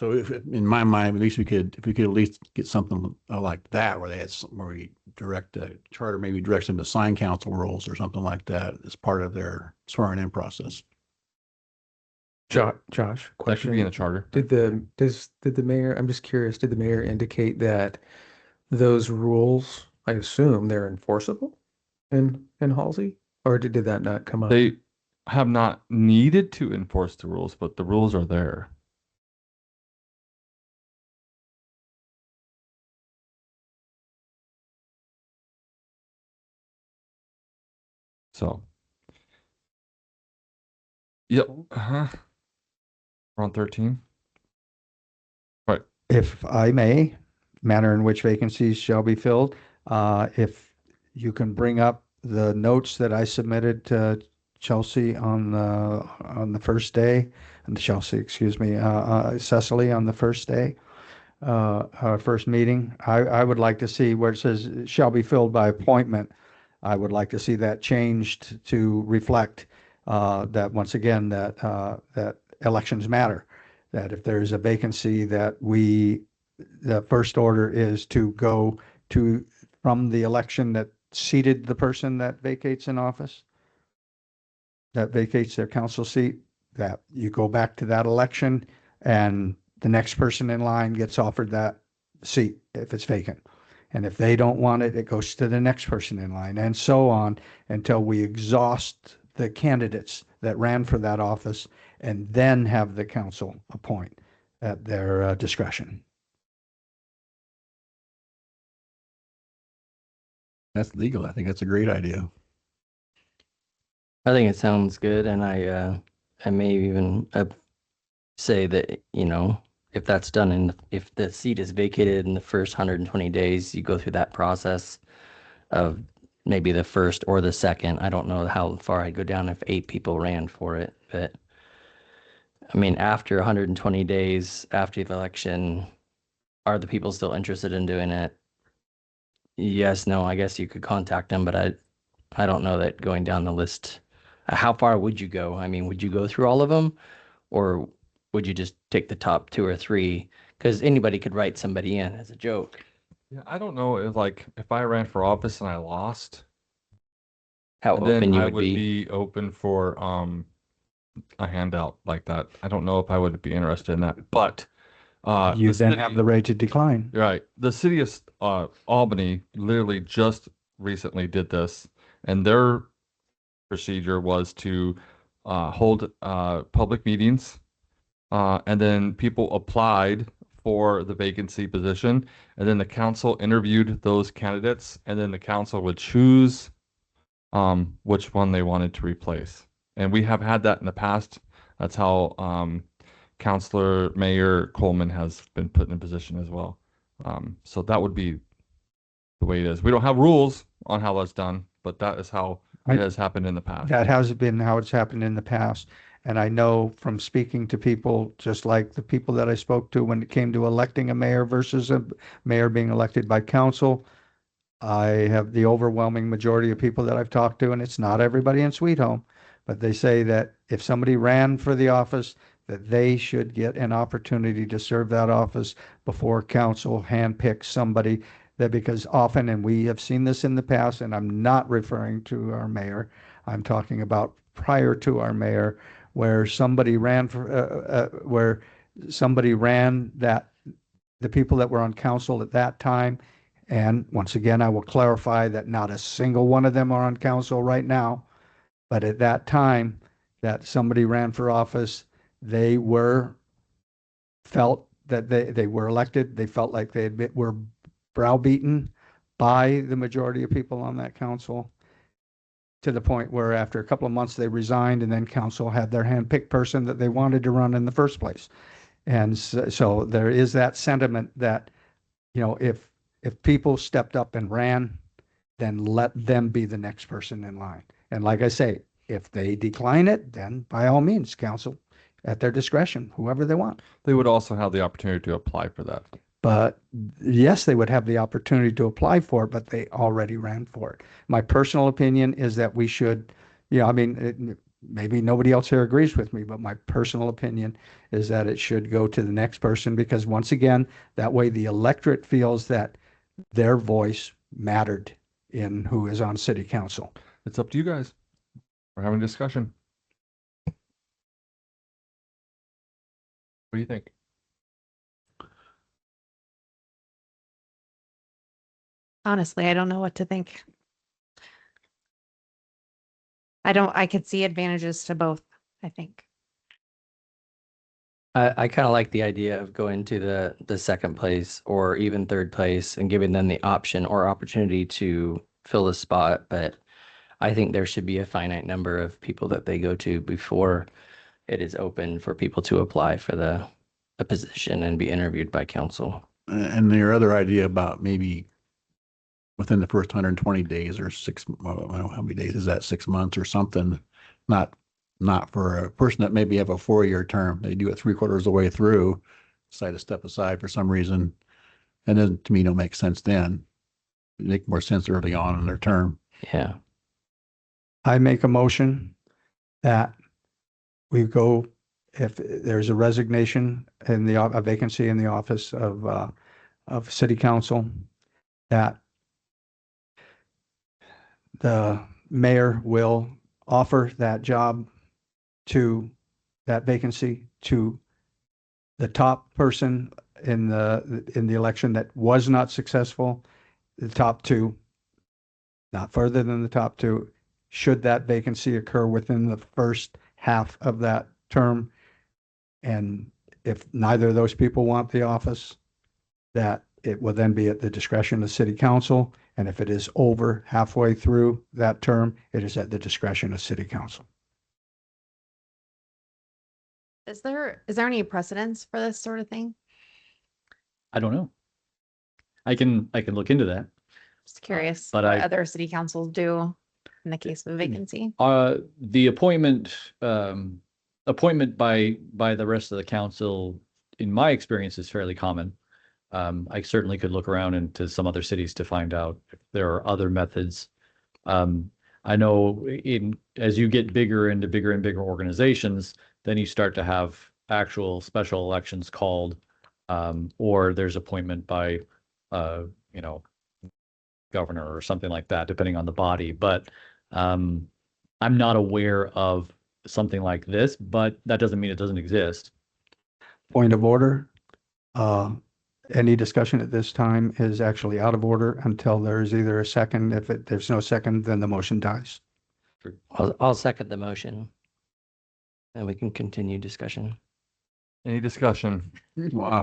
So if, in my mind, at least if we could at least get something like that, where they had some, where we direct a charter, maybe directs them to sign council rules or something like that as part of their swearing in process. Josh, That should be in the question. charter. Did the mayor, I'm just curious, did the mayor indicate that those rules, I assume they're enforceable in Halsey? Or did that not come up? They have not needed to enforce the rules, but the rules are there. So. Yep. We're on 13. If I may, manner in which vacancies shall be filled. If you can bring up the notes that I submitted to Chelsea on the first day, and Chelsea, excuse me, Cecily on the first day, our first meeting. I would like to see where it says shall be filled by appointment. I would like to see that changed to reflect that once again that elections matter. That if there is a vacancy, that the first order is to go to from the election that seated the person that vacates an office, that vacates their council seat, that you go back to that election and the next person in line gets offered that seat if it's vacant. And if they don't want it, it goes to the next person in line, and so on until we exhaust the candidates that ran for that office, and then have the council appoint at their discretion. That's legal. I think that's a great idea. I think it sounds good, and I may even say that, if that's done and if the seat is vacated in the first 120 days, you go through that process of maybe the first or the second. I don't know how far I'd go down if 8 people ran for it, but I mean, after 120 days after the election, are the people still interested in doing it? Yes, no, I guess you could contact them, but I don't know that going down the list. How far would you go? I mean, would you go through all of them, or would you just take the top 2 or 3? Because anybody could write somebody in as a joke. Yeah, I don't know if like if I ran for office and I lost, How then open you I would would be. be open for a handout like that. I don't know if I would be interested in that, but You the then city- have the right to decline. right. The city of Albany literally just recently did this, and their procedure was to hold public meetings, and then people applied for the vacancy position, and then the council interviewed those candidates, and then the council would choose which one they wanted to replace. And we have had that in the past. That's how Councilor Mayor Coleman has been put in a position as well. So that would be the way it is. We don't have rules on how that's done, but that is how I- it has happened in the past. That has been how it's happened in the past. And I know from speaking to people, just like the people that I spoke to when it came to electing a mayor versus a mayor being elected by council, I have the overwhelming majority of people that I've talked to, and it's not everybody in Sweet Home, but they say that if somebody ran for the office, that they should get an opportunity to serve that office before council handpicks somebody that, because often, and we have seen this in the past, and I'm not referring to our mayor, I'm talking about prior to our mayor, where somebody ran that the people that were on council at that time. And once again, I will clarify that not a single one of them are on council right now. But at that time that somebody ran for office, they felt that they were elected. They felt like were browbeaten by the majority of people on that council, to the point where after a couple of months they resigned, and then council had their handpicked person that they wanted to run in the first place. And so there is that sentiment that, if people stepped up and ran, then let them be the next person in line. And like I say, if they decline it, then by all means, council at their discretion, whoever they want. They would also have the opportunity to apply for that. But yes, they would have the opportunity to apply for it, but they already ran for it. My personal opinion is that we should, maybe nobody else here agrees with me, but my personal opinion is that it should go to the next person, because once again, that way the electorate feels that their voice mattered in who is on city council. It's up to you guys. We're having a discussion. What do you think? Honestly, I don't know what to think. I could see advantages to both, I think. I kind of like the idea of going to the second place or even third place and giving them the option or opportunity to fill the spot. But I think there should be a finite number of people that they go to before it is open for people to apply for the position and be interviewed by council. And your other idea about maybe within the first 120 days or I don't know how many days is that, 6 months or something, not for a person that maybe have a 4-year term. They do it 3/4 of the way through, decide to step aside for some reason. And then to me, don't make sense then. It'd make more sense early on in their term. Yeah. I make a motion that we go, if there's a resignation in a vacancy in the office of city council, that the mayor will offer that job to that vacancy to the top person in the election that was not successful, the top 2, not further than the top 2, should that vacancy occur within the first half of that term. And if neither of those people want the office, that it will then be at the discretion of city council. And if it is over halfway through that term, it is at the discretion of city council. Is there any precedence for this sort of thing? I don't know. I can look into that. Just curious But what I- other city councils do in the case of a vacancy. The appointment by the rest of the council, in my experience, is fairly common. I certainly could look around into some other cities to find out if there are other methods. I know as you get bigger into bigger and bigger organizations, then you start to have actual special elections called, or there's appointment by, governor or something like that, depending on the body. But I'm not aware of something like this, but that doesn't mean it doesn't exist. Point of order. Any discussion at this time is actually out of order until there's either a second. If there's no second, then the motion dies. I'll second the motion. And we can continue discussion. Any discussion?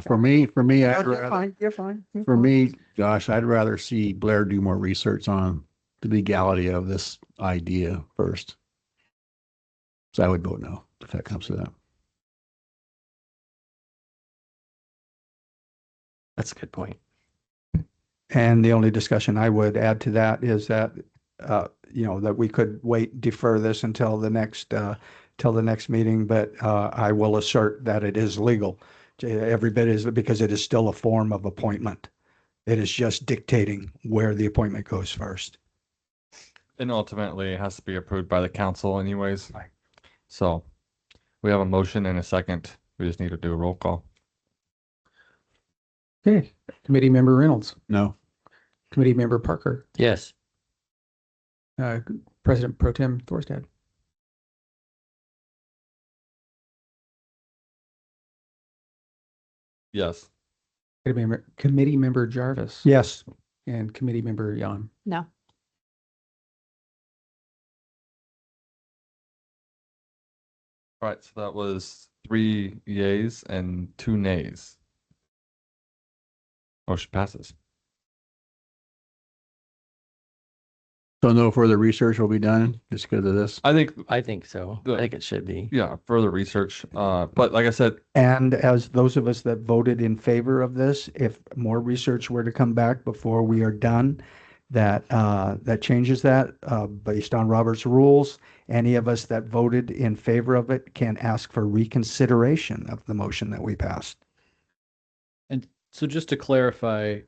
For me, I'd You're rather, fine, you're fine. You're for fine. me, Josh, I'd rather see Blair do more research on the legality of this idea first. So I would vote no if that comes to that. That's a good point. And the only discussion I would add to that is that, that we could defer this until the next meeting, but I will assert that it is legal. Every bit is, because it is still a form of appointment. It is just dictating where the appointment goes first. And ultimately, it has to be approved by the council anyways. Right. So we have a motion and a second. We just need to do a roll call. Okay, Committee Member Reynolds, No, Committee Member Parker, Yes. President Pro Tem Thorstad. Yes. Committee Member Jarvis. Yes. And Committee Member Jan. No. All right. So that was 3 yays and 2 nays. Motion passes. so no further research will be done just because of this. I think, I think so. The- I think it should be. yeah, further research. But like I said, And as those of us that voted in favor of this, if more research were to come back before we are done, that changes that, based on Robert's rules. Any of us that voted in favor of it can ask for reconsideration of the motion that we passed. And so just to clarify,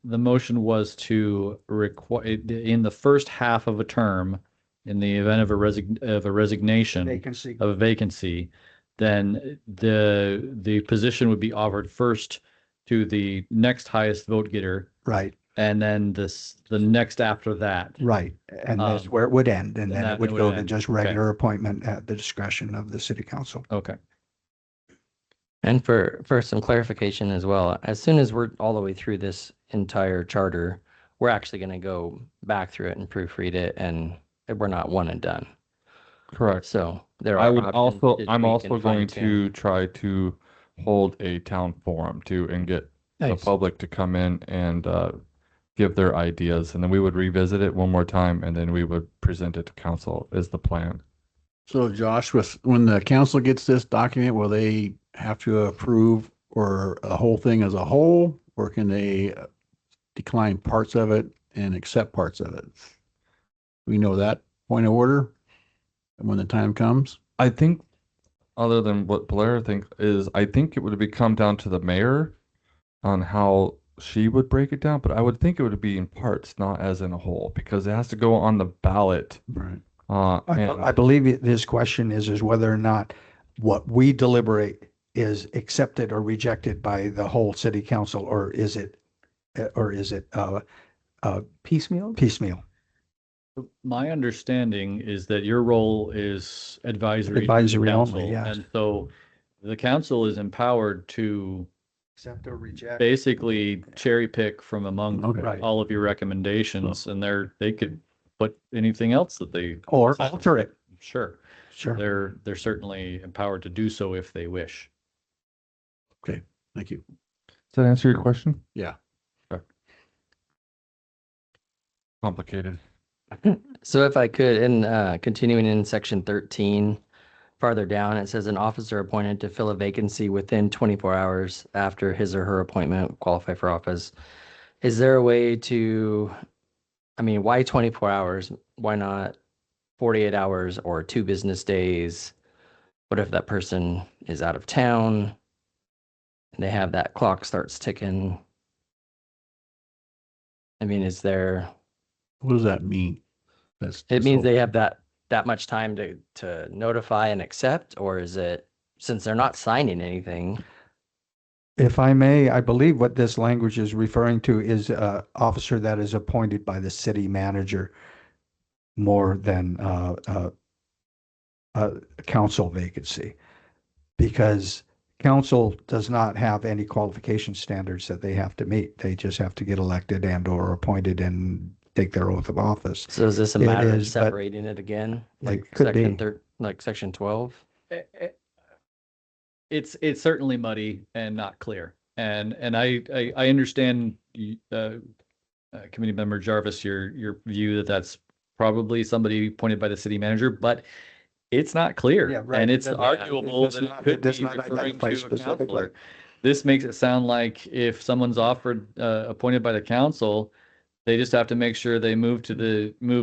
the motion was to require, in the first half of a term, in the event of a resignation, Vacancy. of a vacancy, then the position would be offered first to the next highest vote getter, Right, and then the next after that. right. And that's where it would end. And then that it would would go to end. just Okay. regular appointment at the discretion of the city council. Okay. And for some clarification as well, as soon as we're all the way through this entire charter, we're actually going to go back through it and proofread it, and we're not one and done. correct. So there I are would options also, to I'm tweak also and going fine-tune. to try to hold a town forum too and get the Nice. public to come in and give their ideas. And then we would revisit it one more time and then we would present it to council is the plan. So Josh, when the council gets this document, will they have to approve or a whole thing as a whole? Or can they decline parts of it and accept parts of it? We know that point of order when the time comes. I think other than what Blair think is, I think it would come down to the mayor on how she would break it down, but I would think it would be in parts, not as in a whole, because it has to go on the ballot. Right. I And believe this question is whether or not what we deliberate is accepted or rejected by the whole city council, or is it Piecemeal? piecemeal? My understanding is that your role is advisory. to the Advisory only, council, yes. And so the council is empowered to Accept or reject. basically cherry pick from among Okay. Right. all of your recommendations, and they could put anything else that they. Or alter it. Sure, Sure. they're certainly empowered to do so if they wish. Thank you. does that answer your question? Yeah. Okay. Complicated. So if I could, in continuing in section 13, farther down, it says an officer appointed to fill a vacancy within 24 hours after his or her appointment would qualify for office. Is there a way to, I mean, why 24 hours? Why not 48 hours or 2 business days? What if that person is out of town and they have that clock starts ticking? I mean, is there, What does that mean? it means they have that much time to notify and accept, or is it, since they're not signing anything? If I may, I believe what this language is referring to is a officer that is appointed by the city manager more than a council vacancy. Because council does not have any qualification standards that they have to meet. They just have to get elected and or appointed and take their oath of office. So is this a It matter of is, but separating it again? it Like could section be. like section 12? It's certainly muddy and not clear. And I understand Committee Member Jarvis, your view that that's probably somebody appointed by the city manager, but it's not clear. Yeah, right. And it's It does- arguable it does that not- it could it does be not referring identify to a specifically. counselor. This makes it sound like if someone's offered, appointed by the council, they just have to make sure they move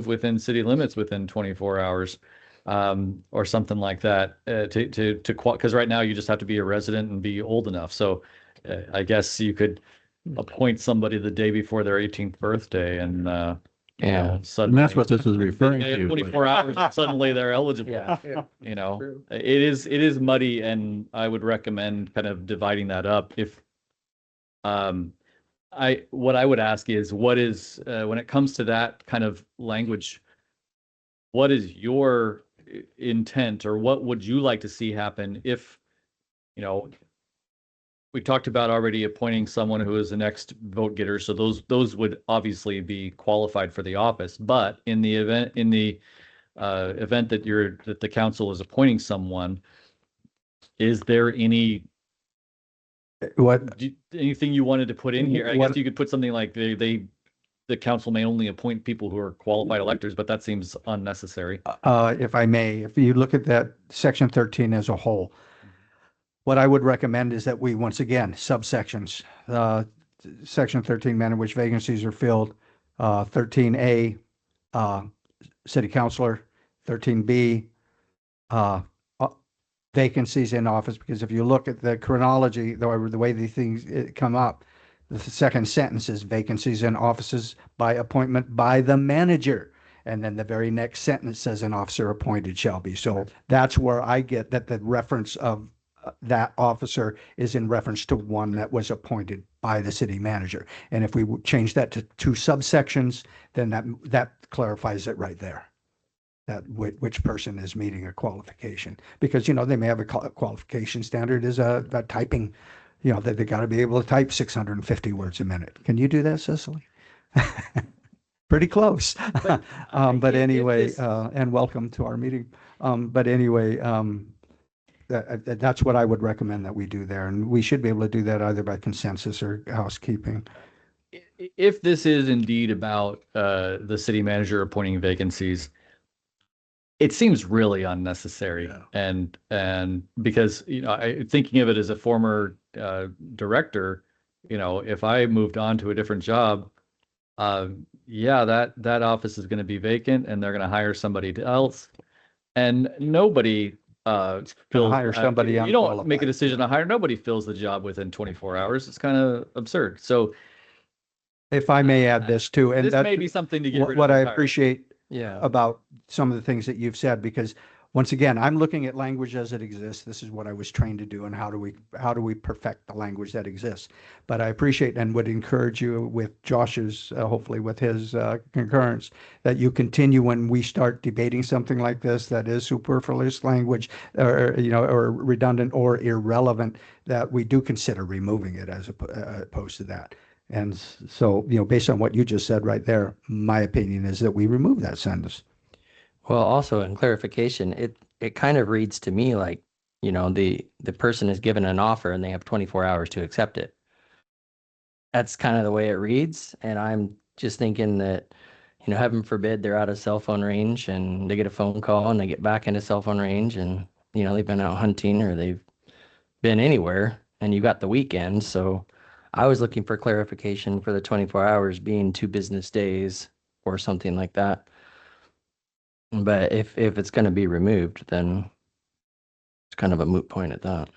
within city limits within 24 hours. Or something like that, because right now you just have to be a resident and be old enough. So I guess you could appoint somebody the day before their 18th birthday and, Yeah. And suddenly. that's what this is referring to. 24 hours, and suddenly they're eligible. Yeah. You know, True. it is muddy, and I would recommend kind of dividing that up. If what I would ask is, what is when it comes to that kind of language, what is your intent, or what would you like to see happen if, you know, we talked about already appointing someone who is the next vote getter, so those would obviously be qualified for the office. But in the event event that the council is appointing someone, is there anything you wanted to put in here? I guess What- you could put something like the council may only appoint people who are qualified electors, but that seems unnecessary. If I may, if you look at that section 13 as a whole, what I would recommend is that we, once again, subsections, section 13, manner in which vacancies are filled, 13A, city councilor, 13B, vacancies in office, because if you look at the chronology, the way these things come up, the second sentence is vacancies in offices by appointment by the manager. And then the very next sentence says an officer appointed shall be. So that's where I get that the reference of that officer is in reference to one that was appointed by the city manager. And if we would change that to 2 subsections, then that clarifies it right there. That which person is meeting a qualification, because, you know, they may have a qualification standard as a typing, you know, that they got to be able to type 650 words a minute. Can you do that, Cicely? Pretty close. But anyway, and welcome to our meeting. But anyway, that's what I would recommend that we do there. And we should be able to do that either by consensus or housekeeping. If this is indeed about the city manager appointing vacancies, it seems really unnecessary. Yeah. And because, you know, thinking of it as a former director, you know, if I moved on to a different job, yeah, that office is going to be vacant and they're going to hire somebody else. And nobody fills, hire somebody you don't make unqualified. a decision to hire, nobody fills the job within 24 hours. It's kind of absurd. So If I may add this too, and this that, may be something to get rid of. what I entirely. appreciate Yeah. about some of the things that you've said, because once again, I'm looking at language as it exists. This is what I was trained to do, and how do we perfect the language that exists? But I appreciate and would encourage you with Josh's, hopefully with his concurrence, that you continue when we start debating something like this that is superfluous language, or, you know, or redundant or irrelevant, that we do consider removing it as opposed to that. And so, you know, based on what you just said right there, my opinion is that we remove that sentence. Well, also in clarification, it kind of reads to me like, you know, the person is given an offer and they have 24 hours to accept it. That's kind of the way it reads. And I'm just thinking that, you know, heaven forbid they're out of cell phone range and they get a phone call and they get back into cell phone range and you know, they've been out hunting or they've been anywhere, and you got the weekend. So I was looking for clarification for the 24 hours being 2 business days or something like that. But if it's going to be removed, then it's kind of a moot point at that.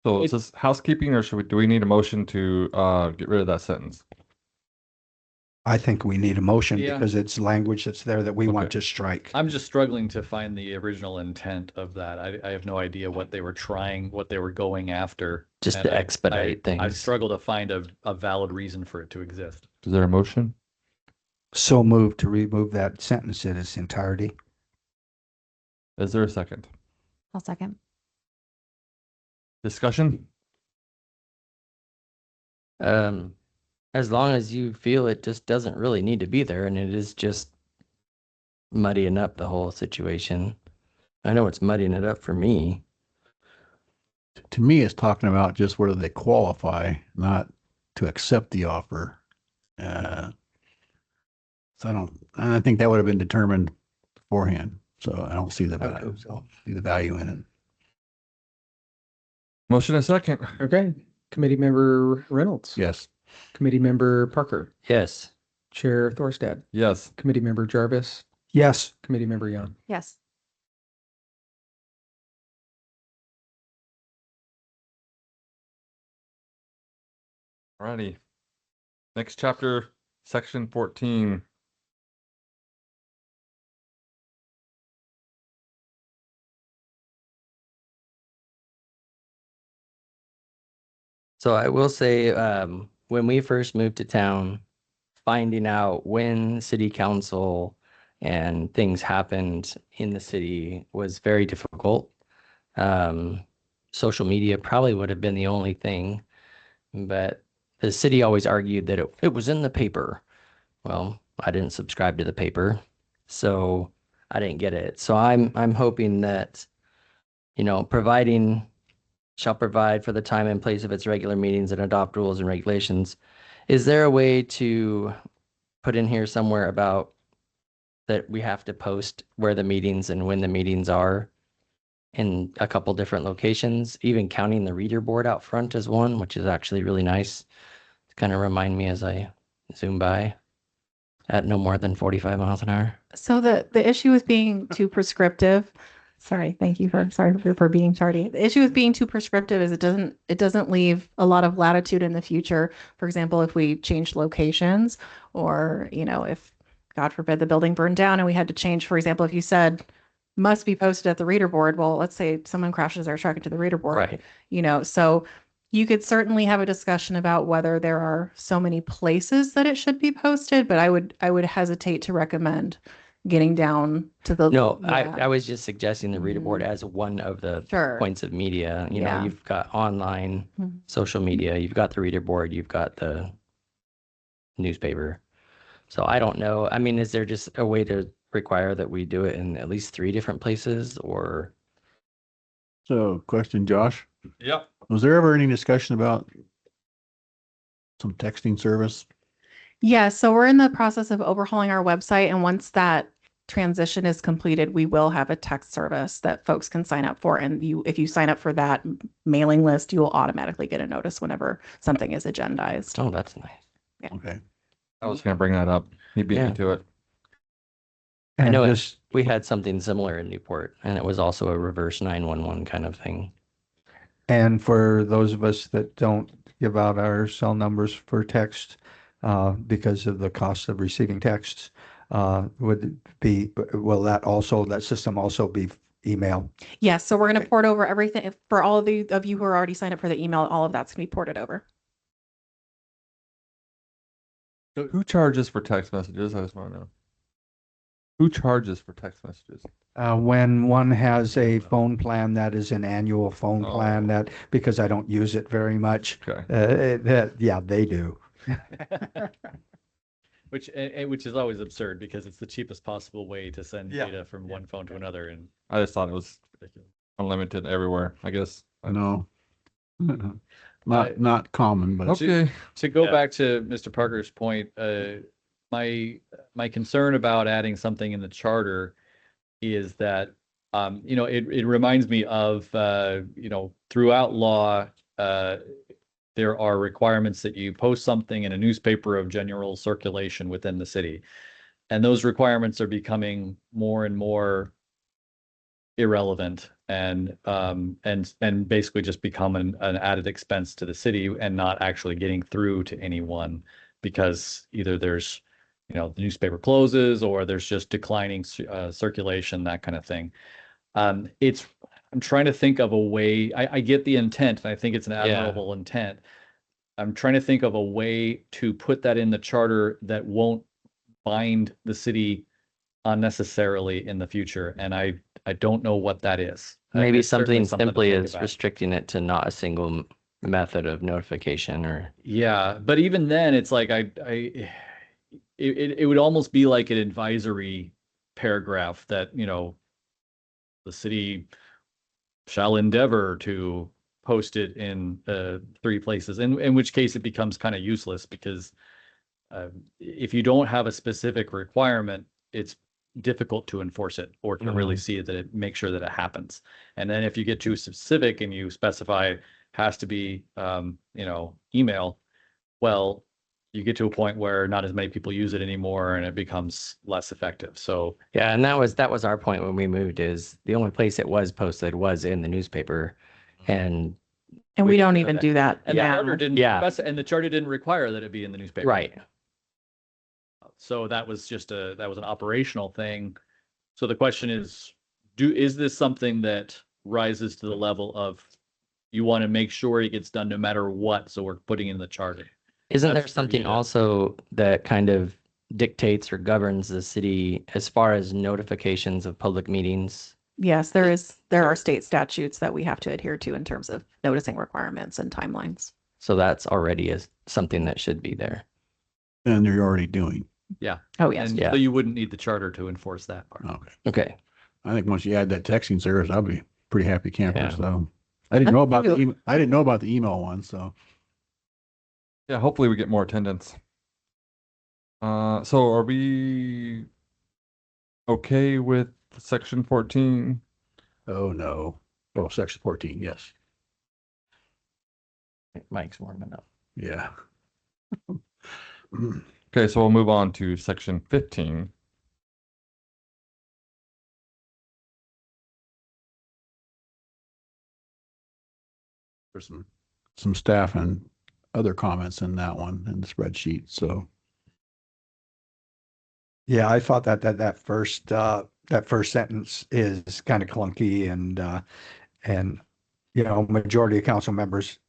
So is this housekeeping or do we need a motion to get rid of that sentence? I think we need a motion Yeah. because it's language that's there that we want Okay. to strike. I'm just struggling to find the original intent of that. I have no idea what they were trying, what they were going after. Just and to expedite I things. struggle to find a valid reason for it to exist. Is there a motion? So moved to remove that sentence in its entirety. Is there a second? I'll second. Discussion? As long as you feel it just doesn't really need to be there and it is just muddying up the whole situation. I know it's muddying it up for me. To me, it's talking about just whether they qualify, not to accept the offer. So I think that would have been determined beforehand. So I don't see the value, in it. Motion and second. Okay. Committee member Reynolds. Yes. Committee member Parker. Yes. Chair Thorstad. Yes. Committee member Jarvis. Yes. Committee member Young. Yes. Alrighty. Next chapter, section 14. So I will say, when we first moved to town, finding out when city council and things happened in the city was very difficult. Social media probably would have been the only thing, but the city always argued that it was in the paper. Well, I didn't subscribe to the paper, so I didn't get it. So I'm hoping that, you know, providing shall provide for the time and place of its regular meetings and adopt rules and regulations. Is there a way to put in here somewhere about that we have to post where the meetings and when the meetings are in a couple different locations, even counting the reader board out front as one, which is actually really nice to kind of remind me as I zoom by at no more than 45 miles an hour. So the issue with being too prescriptive, sorry for being tardy. The issue with being too prescriptive is it doesn't leave a lot of latitude in the future. For example, if we changed locations or, you know, if God forbid the building burned down and we had to change, for example, if you said must be posted at the reader board, well, let's say someone crashes their truck into the reader board, Right. you know, so you could certainly have a discussion about whether there are so many places that it should be posted, but I would hesitate to recommend getting down to the. No, yeah. I was just suggesting the reader board Mhm. as one of the Sure. points of media. You know, Yeah. you've got online, Mhm. social media, you've got the reader board, you've got the newspaper. So I don't know. I mean, is there just a way to require that we do it in at least 3 different places or? So question, Josh, Yep. was there ever any discussion about some texting service? Yeah, so we're in the process of overhauling our website, and once that transition is completed, we will have a text service that folks can sign up for. And if you sign up for that mailing list, you will automatically get a notice whenever something is agendized. Oh, that's nice. Okay. I was gonna bring that up. He beat Yeah. me to it. And know it. just, We had something similar in Newport, and it was also a reverse 911 kind of thing. and for those of us that don't give out our cell numbers for text, because of the cost of receiving texts, will that system also be email? Yes, so we're going to port over everything for all of you who are already signed up for the email. All of that's going to be ported over. Who charges for text messages? I just want to know. Who charges for text messages? When one has a phone plan that is an annual phone plan Oh. because I don't use it very much, Okay. yeah, they do. Which is always absurd because it's the cheapest possible way to send Yeah. data from one phone to another, and I just thought it was ridiculous. unlimited everywhere. I guess. No. Not common, but Okay. To go Yeah. back to Mr. Parker's point, my concern about adding something in the charter is that It reminds me of, throughout law, there are requirements that you post something in a newspaper of general circulation within the city. And those requirements are becoming more and more irrelevant and basically just become an added expense to the city and not actually getting through to anyone because either there's, the newspaper closes or there's just declining circulation, that kind of thing. I'm trying to think of a way. I get the intent, and I think it's an admirable intent. I'm trying to think of a way to put that in the charter that won't bind the city unnecessarily in the future. And I don't know what that is. Maybe It's certainly something to simply think as about. restricting it to not a single method of notification or. Yeah, but even then, it's like it would almost be like an advisory paragraph that, the city shall endeavor to post it in 3 places, in which case it becomes kind of useless because if you don't have a specific requirement, it's difficult to enforce it or to really see that it make sure that it happens. And then if you get too specific and you specify has to be, email, well, you get to a point where not as many people use it anymore and it becomes less effective. So Yeah, and that was our point when we moved is the only place it was posted was in the newspaper. And And we don't even do that and the now. charter didn't Yeah. and the charter didn't require that it be in the newspaper. right. So that was just that was an operational thing. So the question is this something that rises to the level of you want to make sure it gets done no matter what? So we're putting in the charter. Isn't there That's for you something to- also that kind of dictates or governs the city as far as notifications of public meetings? Yes, there are state statutes that we have to adhere to in terms of noticing requirements and timelines. So that's already something that should be there. And they're already doing. Oh, yes. And Yeah. so you wouldn't need the charter to enforce that part. Okay. Okay. I think once you add that texting service, I'll be pretty happy camper. Yeah. So I didn't know about I didn't know about the email one. So Yeah, hopefully we get more attendance. So are we okay with section 14? oh no. Oh, section 14. Yes. Mike's warming up. Yeah. Okay, so we'll move on to section 15. There's some staff and other comments in that one in the spreadsheet. So Yeah, I thought that first sentence is kind of clunky and majority of council members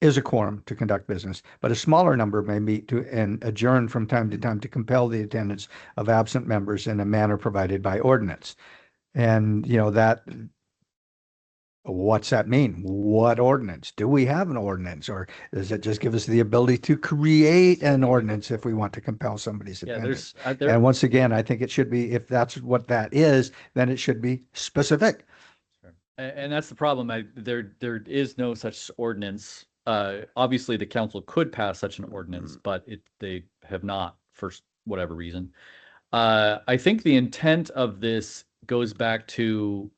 is a quorum to conduct business, but a smaller number may meet to and adjourn from time to time to compel the attendance of absent members in a manner provided by ordinance. And what's that mean? What ordinance? Do we have an ordinance, or does it just give us the ability to create an ordinance if we want to compel somebody's Yeah, attendance? there's And once again, I think it should be, if that's what that is, then it should be specific. and that's the problem. There is no such ordinance. Obviously, the council could pass such an ordinance, but they have not for whatever reason. I think the intent of this goes back to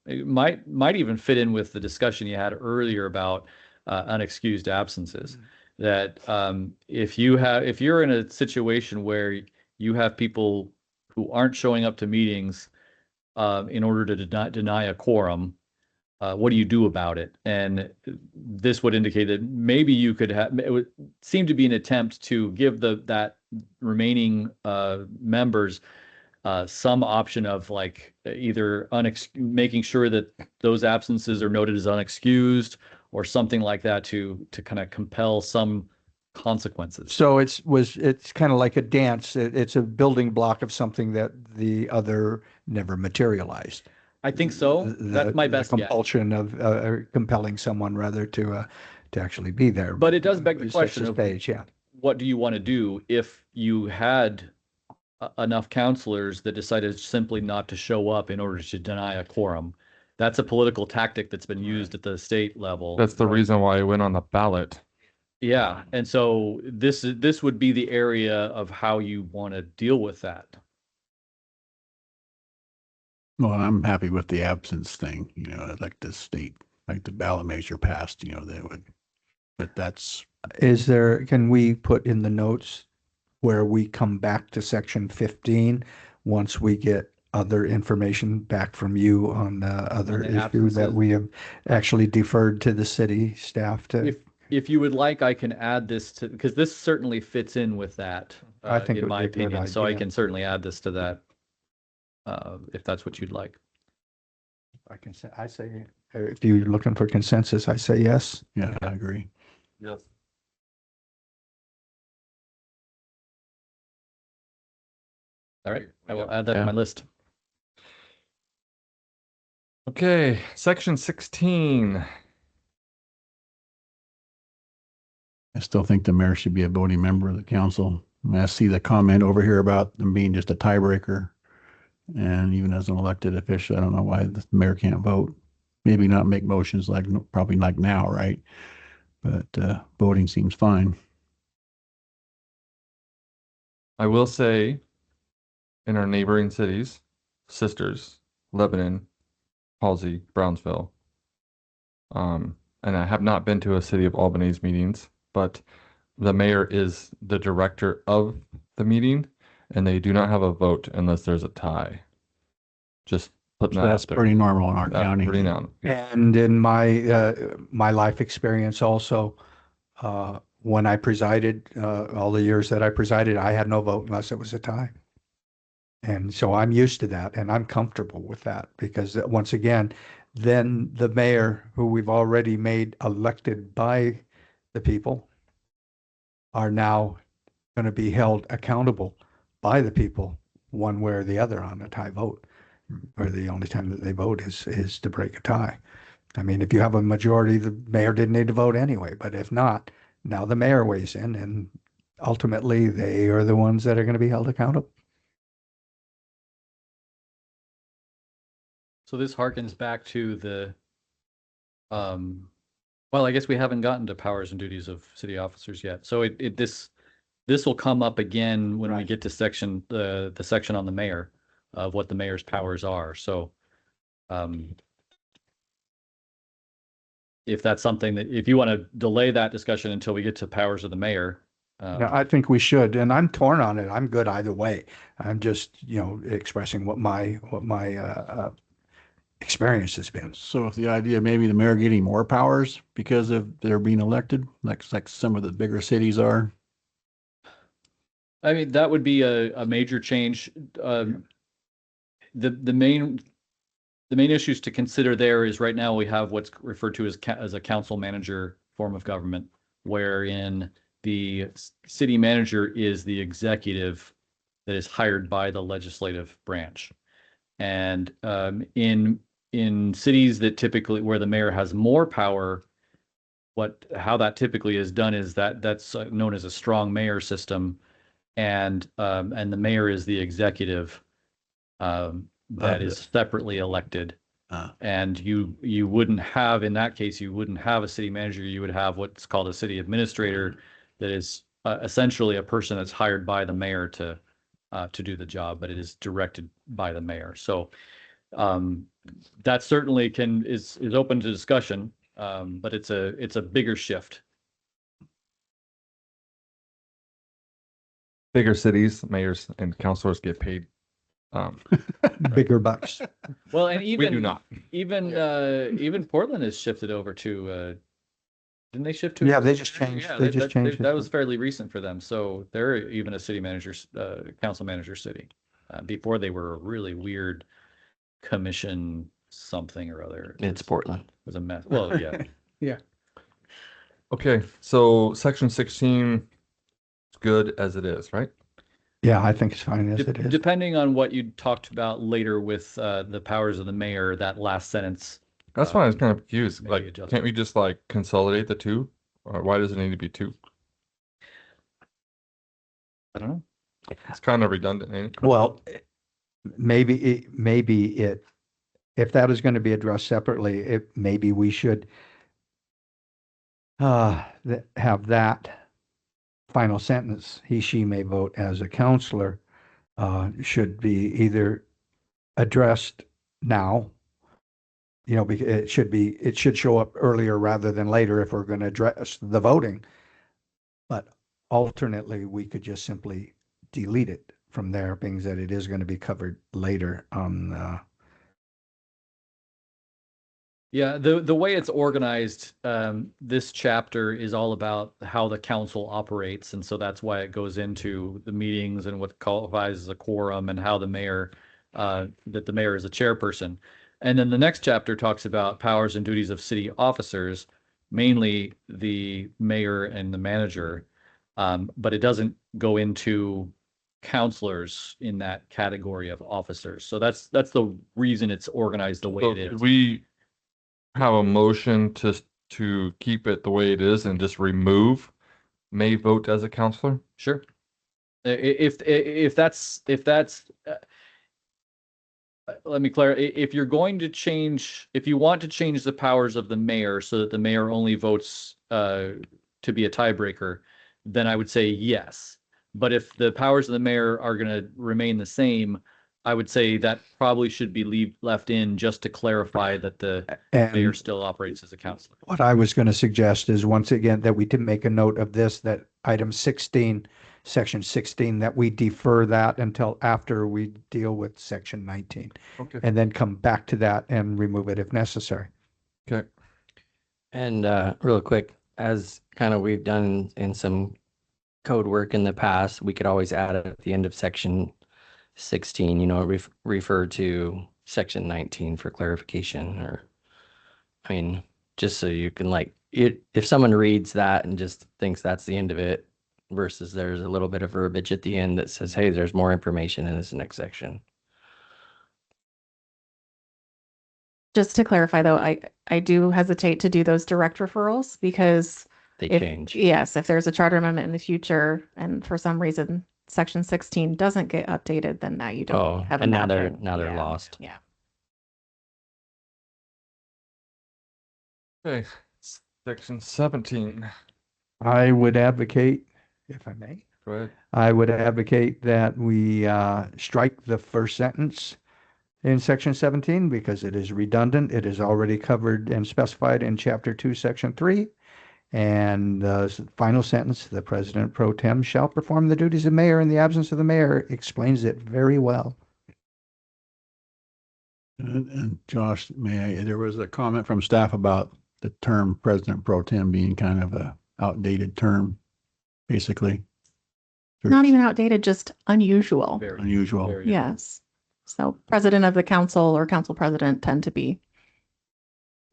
it might even fit in with the discussion you had earlier about unexcused absences. That if you're in a situation where you have people who aren't showing up to meetings in order to deny a quorum, what do you do about it? And this would indicate that maybe you could have, it would seem to be an attempt to give that remaining members some option of like either making sure that those absences are noted as unexcused or something like that to kind of compel some consequences. So it's kind of like a dance. It's a building block of something that the other never materialized. I think so. That's my best guess. Compulsion of compelling someone rather to actually be there. But it does beg the It sets question the of stage, yeah. what do you want to do if you had enough counselors that decided simply not to show up in order to deny a quorum? That's a political tactic that's been used at the state level. That's the reason why it went on the ballot. Yeah, and so this would be the area of how you want to deal with that. Well, I'm happy with the absence thing, you know, I'd like the state, like the ballot measure passed, you know, they would, but that's, Is there, can we put in the notes where we come back to section 15 once we get other information back from you on the other the issue absences? that we have actually deferred to the city staff to? If you would like, I can add this to, because this certainly fits in with that, I think it in would my be a good opinion, so I idea. can certainly add this to that. If that's what you'd like. I can say, I say, if you're looking for consensus, I say yes. yeah, I agree. Yes. All right, I will add that to Yeah. my list. Okay, section 16. I still think the mayor should be a voting member of the council. I see the comment over here about them being just a tiebreaker. And even as an elected official, I don't know why the mayor can't vote. Maybe not make motions like, probably like now, right? But voting seems fine. I will say in our neighboring cities, sisters, Lebanon, Halsey, Brownsville. And I have not been to a City of Albany's meetings, but the mayor is the director of the meeting, and they do not have a vote unless there's a tie. Just putting So that that's out there. pretty normal in our That's county. pretty normal. And in my life experience also, when I presided, all the years that I presided, I had no vote unless it was a tie. And so I'm used to that and I'm comfortable with that because once again, then the mayor, who we've already made elected by the people, are now going to be held accountable by the people one way or the other on a tie vote. Or the only time that they vote is to break a tie. I mean, if you have a majority, the mayor didn't need to vote anyway, but if not, now the mayor weighs in and ultimately they are the ones that are going to be held accountable. So this harkens back to the, well, I guess we haven't gotten to powers and duties of city officers yet. So this will come up again when we Right. get to section, the section on the mayor of what the mayor's powers are. So, if that's something that, if you want to delay that discussion until we get to powers of the mayor, Yeah, I think we should, and I'm torn on it. I'm good either way. I'm just, expressing what my experience has been. So if the idea maybe the mayor getting more powers because of their being elected, like some of the bigger cities are. I mean, that would be a major change. The main issues to consider there is right now we have what's referred to as a council manager form of government, wherein the city manager is the executive that is hired by the legislative branch. And in cities that typically where the mayor has more power, how that typically is done is that's known as a strong mayor system, and the mayor is the executive that is separately elected. And you wouldn't have, in that case, you wouldn't have a city manager. You would have what's called a city administrator, that is essentially a person that's hired by the mayor to do the job, but it is directed by the mayor. So that certainly is open to discussion, but it's a bigger shift. Bigger cities, mayors and councilors get paid. Bigger bucks. Well, and We do even not. even Portland has shifted over to. Didn't they shift to? Yeah, they just changed. Yeah, They just changed it. That was fairly recent for them. So they're even a city manager, council manager city. Before they were a really weird commission something or other. It's Portland. It was a mess. Well, yeah. Okay, so section 16 is good as it is, right? Yeah, I think it's fine as it is. Depending on what you talked about later with the powers of the mayor, that last sentence. That's why I was kind of confused. maybe Like, adjust can't it. we just like consolidate the two? Or why does it need to be two? I don't know. It's kind of redundant, ain't it? Well, maybe if that is going to be addressed separately, maybe we should have that final sentence, she may vote as a counselor, should be either addressed now. You know, it should show up earlier rather than later if we're going to address the voting. But alternately, we could just simply delete it from there, being that it is going to be covered later on. Yeah, the way it's organized, this chapter is all about how the council operates, and so that's why it goes into the meetings and what qualifies as a quorum and how the mayor, that the mayor is a chairperson. And then the next chapter talks about powers and duties of city officers, mainly the mayor and the manager. But it doesn't go into counselors in that category of officers. So that's the reason it's organized the way So it did is. we have a motion to keep it the way it is and just remove may vote as a counselor? Sure. If that's let me clarify. If you're going to change, if you want to change the powers of the mayor so that the mayor only votes to be a tiebreaker, then I would say yes. But if the powers of the mayor are going to remain the same, I would say that probably should be left in just to clarify that the mayor And still operates as a counselor. what I was going to suggest is once again that we did make a note of this, that item 16, section 16, that we defer that until after we deal with section 19 Okay. and then come back to that and remove it if necessary. Okay. And real quick, as kind of we've done in some code work in the past, we could always add it at the end of section 16, you know, refer to section 19 for clarification, or, I mean, just so you can like, if someone reads that and just thinks that's the end of it, versus there's a little bit of verbiage at the end that says, hey, there's more information in this next section. Just to clarify though, I do hesitate to do those direct referrals because They if, change. yes, if there's a charter amendment in the future and for some reason section 16 doesn't get updated, then now you don't Oh, have a and now they're matching. Yeah. lost. Yeah. Okay. Section 17. I would advocate, if I may, Go ahead. I would advocate that we strike the first sentence in section 17 because it is redundant. It is already covered and specified in chapter 2, section 3. And the final sentence, the president pro tem shall perform the duties of mayor in the absence of the mayor, explains it very well. And Josh, there was a comment from staff about the term president pro tem being kind of a outdated term, basically. Not even outdated, just unusual. Very Unusual. very- Yes. So president of the council or council president tend to be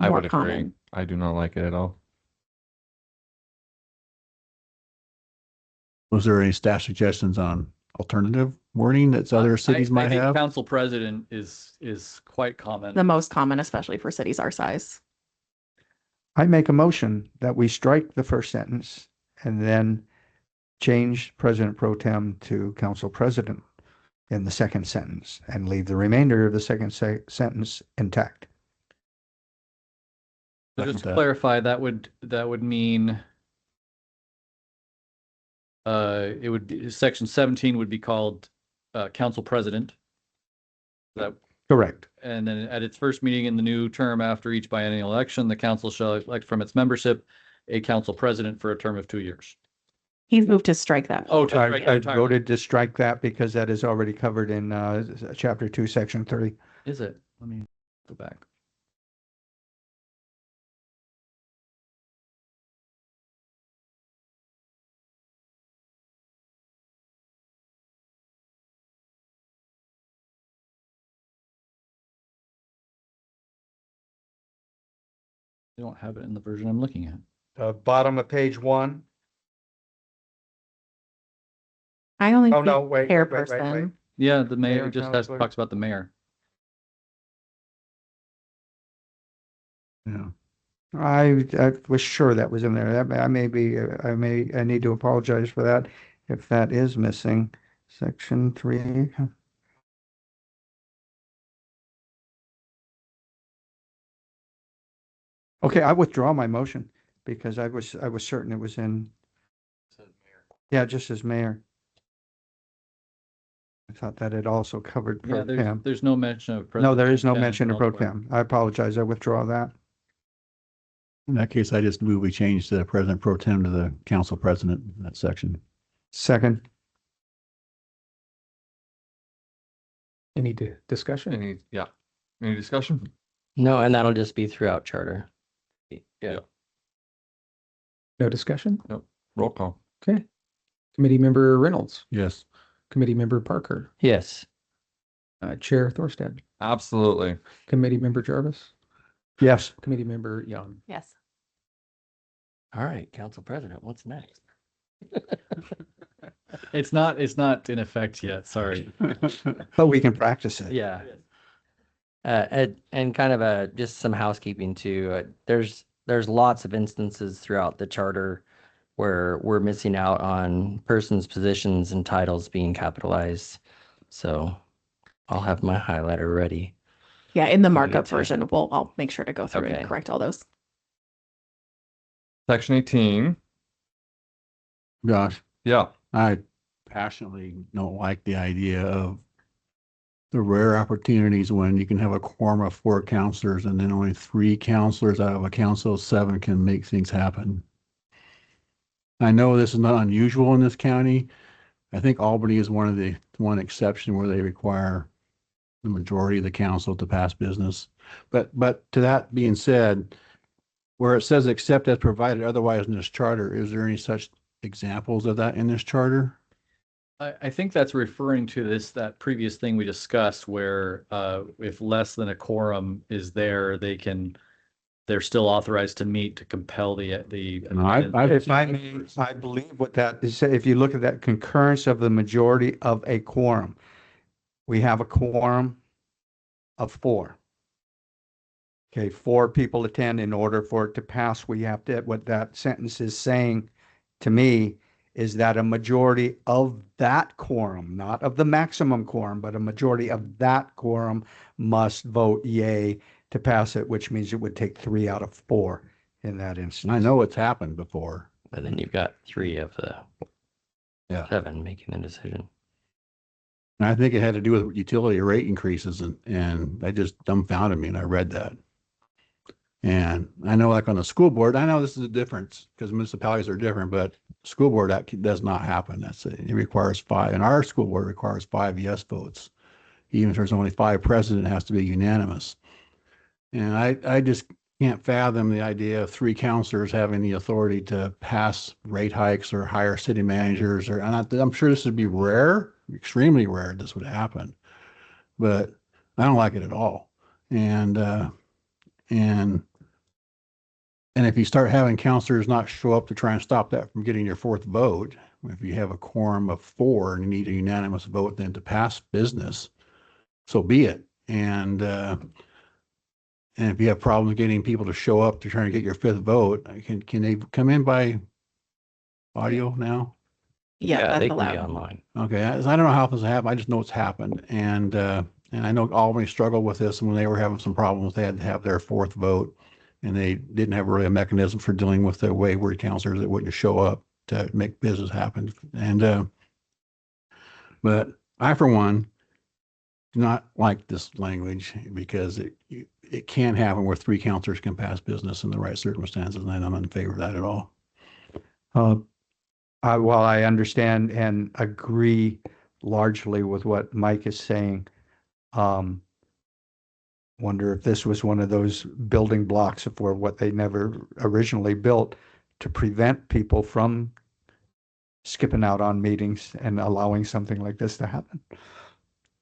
I more would agree. common. I do not like it at all. Was there any staff suggestions on alternative wording that other cities I might think have? council president is quite common. The most common, especially for cities our size. I make a motion that we strike the first sentence and then change president pro tem to council president in the second sentence and leave the remainder of the second sentence intact. So Second just to that. clarify, that would mean it would be section 17 would be called council president. That, Correct. and then at its first meeting in the new term after each biennial election, the council shall elect from its membership a council president for a term of 2 years. He's moved to strike that. Oh, to strike that I entirely. voted to strike that because that is already covered in chapter 2, section 3. Is it? Let me go back. I don't have it in the version I'm looking at. Bottom of page 1. I only Oh, see no, wait, chairperson. Yeah, the mayor Mayor, just councilor. talks about the mayor. Yeah. I was sure that was in there. That I need to apologize for that if that is missing. Section 3. Okay, I withdraw my motion because I was certain it was in. Yeah, just as mayor. I thought that it also covered Yeah, pro tem. there's no mention of. No, there is no President mention of pro elsewhere. tem. I apologize. I withdraw that. In that case, I just move we change the President Pro Tem to the Council President in that section. Second, Any discussion? Any discussion? No, and that'll just be throughout charter. Yeah. Yeah. No discussion? Roll call. Okay. Committee member Reynolds, Yes. committee member Parker, Yes. Chair Thorstad, Absolutely. committee member Jarvis, yes. committee member Young. Yes. All right, Council President, what's next? It's not in effect yet. Sorry. But we can practice it. Yeah. And kind of just some housekeeping too. There's lots of instances throughout the charter where we're missing out on persons, positions, and titles being capitalized. So I'll have my highlighter ready. Yeah, in the Ready markup to- version, I'll make sure to go through Okay. and correct all those. Section 18. Josh, Yeah. I passionately don't like the idea of the rare opportunities when you can have a quorum of 4 counselors and then only 3 counselors out of a council of 7 can make things happen. I know this is not unusual in this county. I think Albany is one exception where they require the majority of the council to pass business. But to that being said, where it says except as provided otherwise in this charter, is there any such examples of that in this charter? I think that's referring to that previous thing we discussed where if less than a quorum is there, they're still authorized to meet to compel the. No, I've If I may, I believe what that is, if you look at that concurrence of the majority of a quorum, we have a quorum of 4. Okay, 4 people attend. In order for it to pass, we have to, what that sentence is saying to me is that a majority of that quorum, not of the maximum quorum, but a majority of that quorum must vote yay to pass it, which means it would take 3 out of 4 in that instance. And I know it's happened before. But then you've got 3 of the Yeah. 7 making the decision. And I think it had to do with utility rate increases and that just dumbfounded me and I read that. And I know like on the school board, I know this is a difference because municipalities are different, but school board, that does not happen. It requires 5 and our school board requires 5 yes votes. Even if there's only 5 present, it has to be unanimous. And I just can't fathom the idea of 3 counselors having the authority to pass rate hikes or hire city managers I'm sure this would be rare, extremely rare this would happen, but I don't like it at all. And if you start having counselors not show up to try and stop that from getting your 4th vote, if you have a quorum of 4 and you need a unanimous vote then to pass business, so be it. And if you have problems getting people to show up to try and get your 5th vote, can they come in by audio now? Yeah, that's they can be allowed. online. Okay, I don't know how this happened. I just know it's happened. And I know Albany struggled with this when they were having some problems. They had to have their 4th vote and they didn't have really a mechanism for dealing with the wayward counselors that wouldn't show up to make business happen. And, but I, for one, do not like this language because it can happen where 3 counselors can pass business in the right circumstances. And I'm in favor of that at all. While I understand and agree largely with what Mike is saying, wonder if this was one of those building blocks for what they never originally built to prevent people from skipping out on meetings and allowing something like this to happen.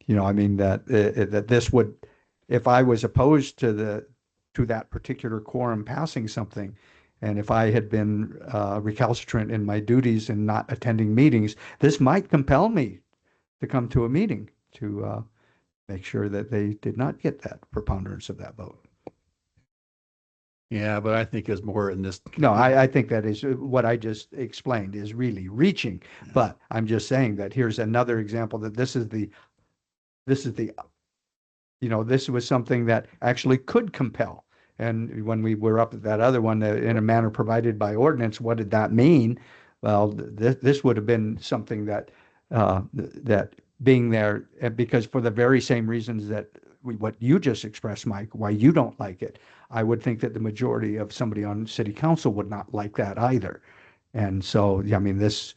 I mean, that this would, if I was opposed to that particular quorum passing something, and if I had been recalcitrant in my duties and not attending meetings, this might compel me to come to a meeting to make sure that they did not get that preponderance of that vote. Yeah, but I think it's more in this. No, I think that is what I just explained is really reaching, but I'm just saying that here's another example that this was something that actually could compel. And when we were up at that other one, in a manner provided by ordinance, what did that mean? Well, this would have been something that being there, because for the very same reasons that what you just expressed, Mike, why you don't like it. I would think that the majority of somebody on city council would not like that either. And so, yeah, I mean, this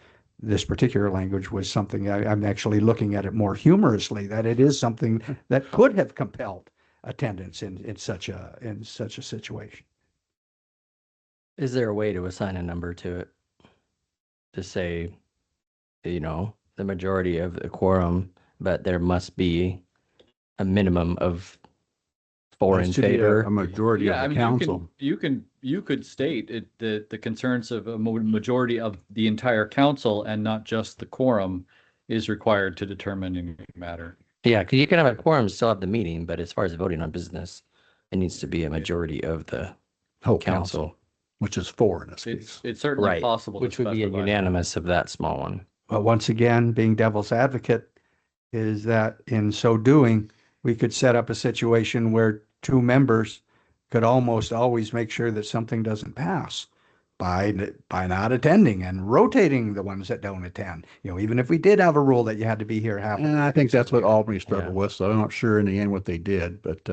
particular language was something I'm actually looking at it more humorously, that it is something that could have compelled attendance in such a situation. Is there a way to assign a number to it? To say, the majority of the quorum, but there must be a minimum of 4 in It should be favor. A majority Yeah, I of the mean, council. you could state it, the concerns of a majority of the entire council and not just the quorum is required to determine any matter. Yeah, because you can have a quorum, still have the meeting, but as far as voting on business, it needs to be a majority of the Whole council, which is 4 in this It's case. it's certainly right? possible, to Which would be a specify. unanimous of that small one. But once again, being devil's advocate is that in so doing, we could set up a situation where 2 members could almost always make sure that something doesn't pass by not attending and rotating the ones that don't attend. Even if we did have a rule that you had to be here half. And I think that's what Albany struggled Yeah. with, so I'm not sure in the end what they did, but,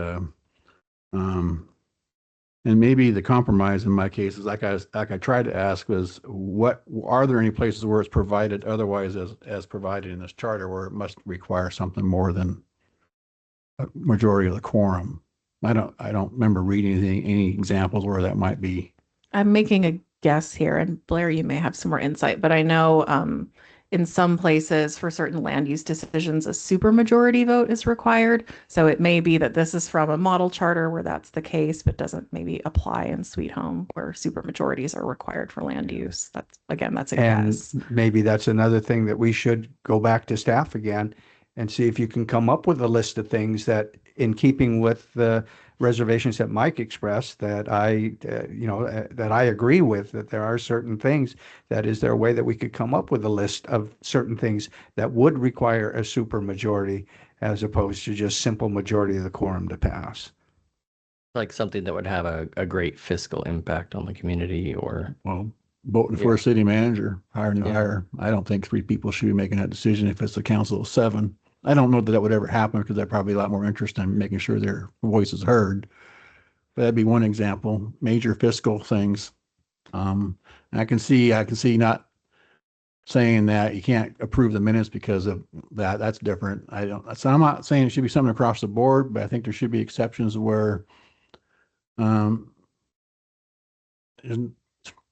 and maybe the compromise in my case is like I tried to ask was, are there any places where it's provided otherwise as provided in this charter where it must require something more than a majority of the quorum? I don't remember reading any examples where that might be. I'm making a guess here, and Blair, you may have some more insight, but I know in some places for certain land use decisions, a supermajority vote is required. So it may be that this is from a model charter where that's the case, but doesn't maybe apply in Sweet Home where supermajorities are required for land use. That's a And guess. maybe that's another thing that we should go back to staff again and see if you can come up with a list of things that, in keeping with the reservations that Mike expressed, that I agree with, that there are certain things, that is there a way that we could come up with a list of certain things that would require a super majority as opposed to just simple majority of the quorum to pass? Like something that would have a great fiscal impact on the community, or Well, voting for Yeah. a city manager, hire and Yeah. hire. I don't think 3 people should be making that decision if it's a council of 7. I don't know that that would ever happen because there's probably a lot more interest in making sure their voice is heard. But that'd be one example, major fiscal things. And I can see not saying that you can't approve the minutes because of that. That's different. So I'm not saying it should be something across the board, but I think there should be exceptions where, in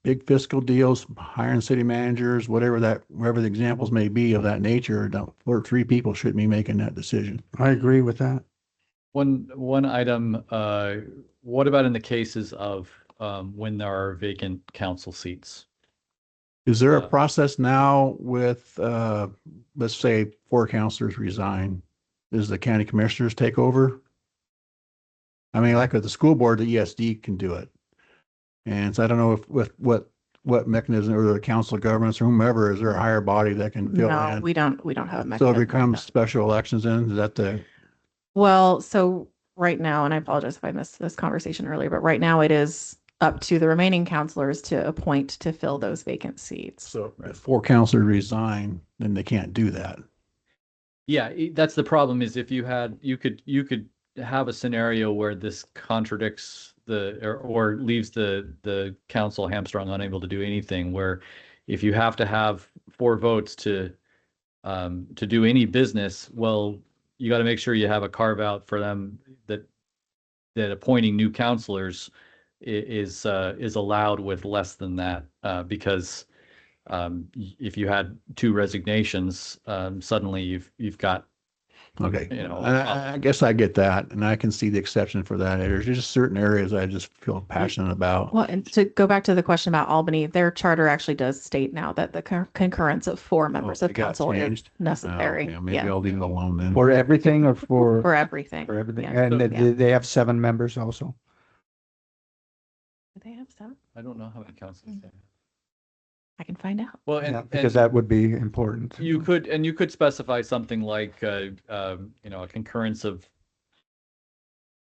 big fiscal deals, hiring city managers, whatever the examples may be of that nature, or 3 people shouldn't be making that decision. I agree with that. One item, what about in the cases of when there are vacant council seats? Is there a Uh, process now with, let's say 4 counselors resign? Does the county commissioners take over? I mean, like with the school board, the ESD can do it. And so I don't know if with what mechanism, or the council of governments or whomever, is there a higher body that can fill No, in? we don't have a So mechanism it like becomes that. special elections then? Is that Well, so right now, and I apologize if I missed this conversation earlier, but right now it is up to the remaining counselors to appoint to fill those vacant seats. so if 4 counselors resign, then they can't do that. Yeah, that's the problem, is if you could have a scenario where this contradicts or leaves the council hamstrung, unable to do anything, where if you have to have 4 votes to do any business, well, you got to make sure you have a carve out for them that appointing new counselors is allowed with less than that, because if you had 2 resignations, suddenly you've got, Okay. you know, I guess I get that, and I can see the exception for that. There's just certain areas I just feel passionate about. Well, and to go back to the question about Albany, their charter actually does state now that the concurrence of 4 members Oh, of it got council is changed? necessary. Okay, maybe Yeah, I'll leave it alone then. For everything or for for everything. everything? Yeah. And Yeah. they have 7 members also? Do they have 7? I don't know how many councils they have. I can find out. Well, Yeah, and because that would be important. you could specify something like a concurrence of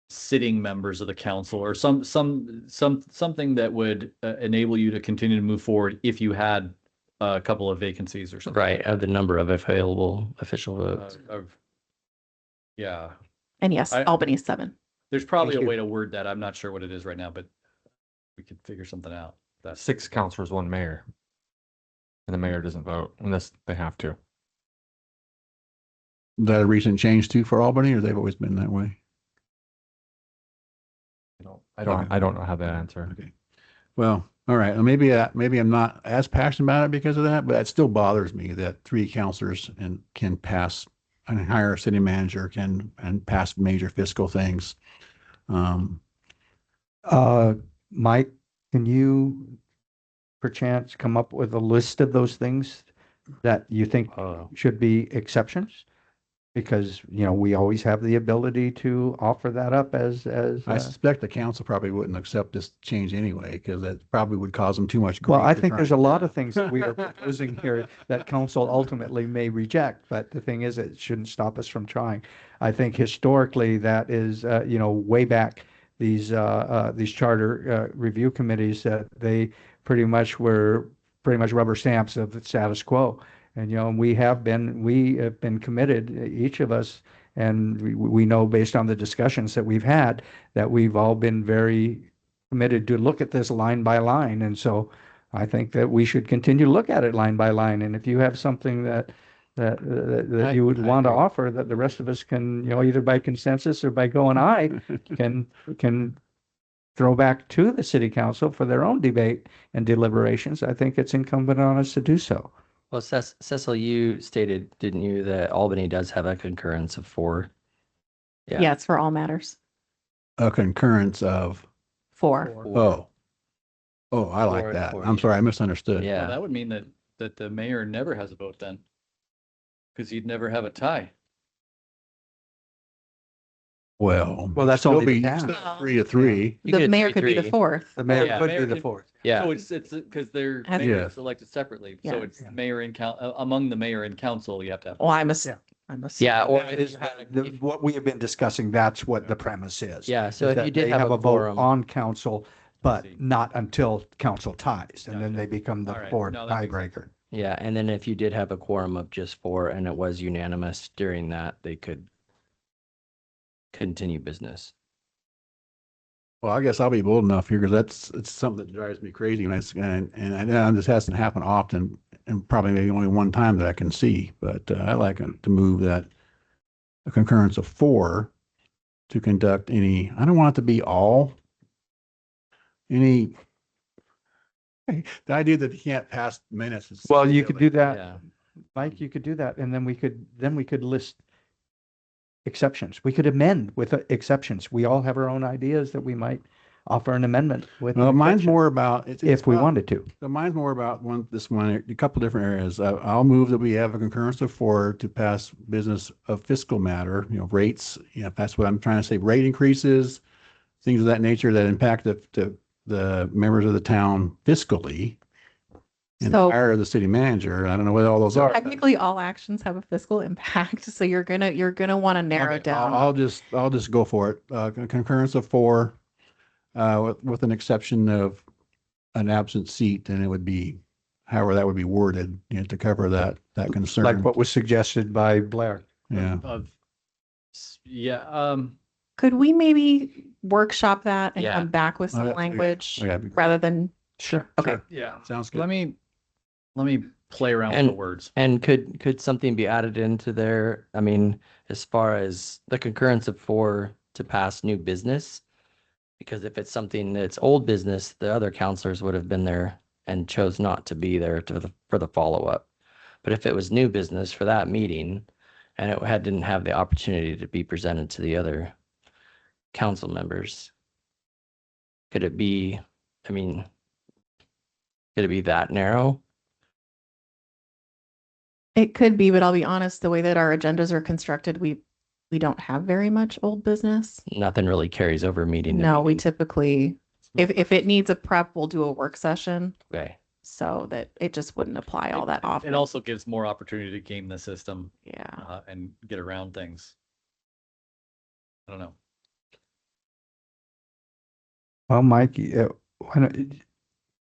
sitting members of the council, or something that would enable you to continue to move forward if you had a couple of vacancies or something. Right, of the number of available official Uh, votes. Yeah, And yes, I- Albany's 7. there's probably Thank a you. way to word that. I'm not sure what it is right now, but we could figure something out. That's 6 counselors, 1 mayor. And the mayor doesn't vote unless they have to. Is that a recent change too for Albany, or they've always been that way? I don't know how that answer. Okay. Well, all right. Well, maybe I'm not as passionate about it because of that, but it still bothers me that 3 counselors and can pass and hire a city manager and pass major fiscal things. Mike, can you perchance come up with a list of those things that you think Oh, should be exceptions? Because, we always have the ability to offer that up as, I suspect the council probably wouldn't accept this change anyway, because that probably would cause them too much grief. well, I to think try there's and- a lot of things that we are proposing here that council ultimately may reject, but the thing is, it shouldn't stop us from trying. I think historically that is, way back, these charter review committees, that they pretty much were rubber stamps of the status quo. And, we have been committed, each of us, and we know based on the discussions that we've had, that we've all been very committed to look at this line by line. And so I think that we should continue to look at it line by line. And if you have something that you would I want to agree. offer, that the rest of us can, either by consensus or by going aye, can throw back to the city council for their own debate and deliberations, I think it's incumbent on us to do so. well, Cecil, you stated, didn't you, that Albany does have a concurrence of 4? Yeah. Yeah, it's for all matters. A concurrence of, 4. oh, I like Four- that. four, I'm yeah. sorry, I misunderstood. Well, Yeah, that would mean that the mayor never has a vote then. Because you'd never have a tie. Well, Well, that's still only the be town. still 3-3. You The get mayor could be the 3-3. 4th. The mayor Yeah. could Mayor be the can- fourth. yeah. So it's because they're Has- mayor Yeah. selected separately. Yeah. So it's mayor and among the mayor and council, you have to have. Well, Yeah. Yeah, or That if is you had the- what we have been discussing, that's what the premise is. yeah, so is if that you did they have a vote quorum, on council, but see. not until council ties, and then Gotcha. they become the All right. fourth No, that makes sense. tiebreaker. yeah, and then if you did have a quorum of just 4 and it was unanimous during that, they could continue business. Well, I guess I'll be bold enough here because it's something that drives me crazy. And I know this hasn't happened often, and probably maybe only one time that I can see. But I like to move that a concurrence of 4 to conduct any. I don't want it to be any. The idea that you can't pass minutes. Is Well, you could silly. do that, Yeah, Mike, you could do that, and then we could list exceptions. We could amend with exceptions. We all have our own ideas that we might offer an amendment with. Well, an mine's exception, more about if we about- wanted to. So mine's more about a couple different areas. I'll move that we have a concurrence of 4 to pass business of fiscal matter, rates. That's what I'm trying to say. Rate increases, things of that nature that impact the members of the town fiscally. And So- hire the city manager. I don't know what all those are. Technically, all actions have a fiscal impact, so you're gonna want to narrow Okay, down. I'll just go for it. Concurrence of 4, with an exception of an absent seat, and it would be, however that would be worded, to cover that concern. Like what was suggested by Blair. Yeah. Yeah, Could we maybe workshop that and Yeah. come back with some Okay. language Okay. rather than? Sure. Okay. yeah. Sounds good. Let me play around with And- the words. and could something be added into there? I mean, as far as the concurrence of 4 to pass new business? Because if it's something that's old business, the other counselors would have been there and chose not to be there for the follow-up. But if it was new business for that meeting and it didn't have the opportunity to be presented to the other council members, could it be, I mean, could it be that narrow? It could be, but I'll be honest, the way that our agendas are constructed, we don't have very much old business. Nothing really carries over meeting to No, we meeting. typically, if it needs a prep, we'll do a work session Okay. so that it just wouldn't apply all that often. It also gives more opportunity to game the system Yeah. and get around things. I don't know. Well, Mike,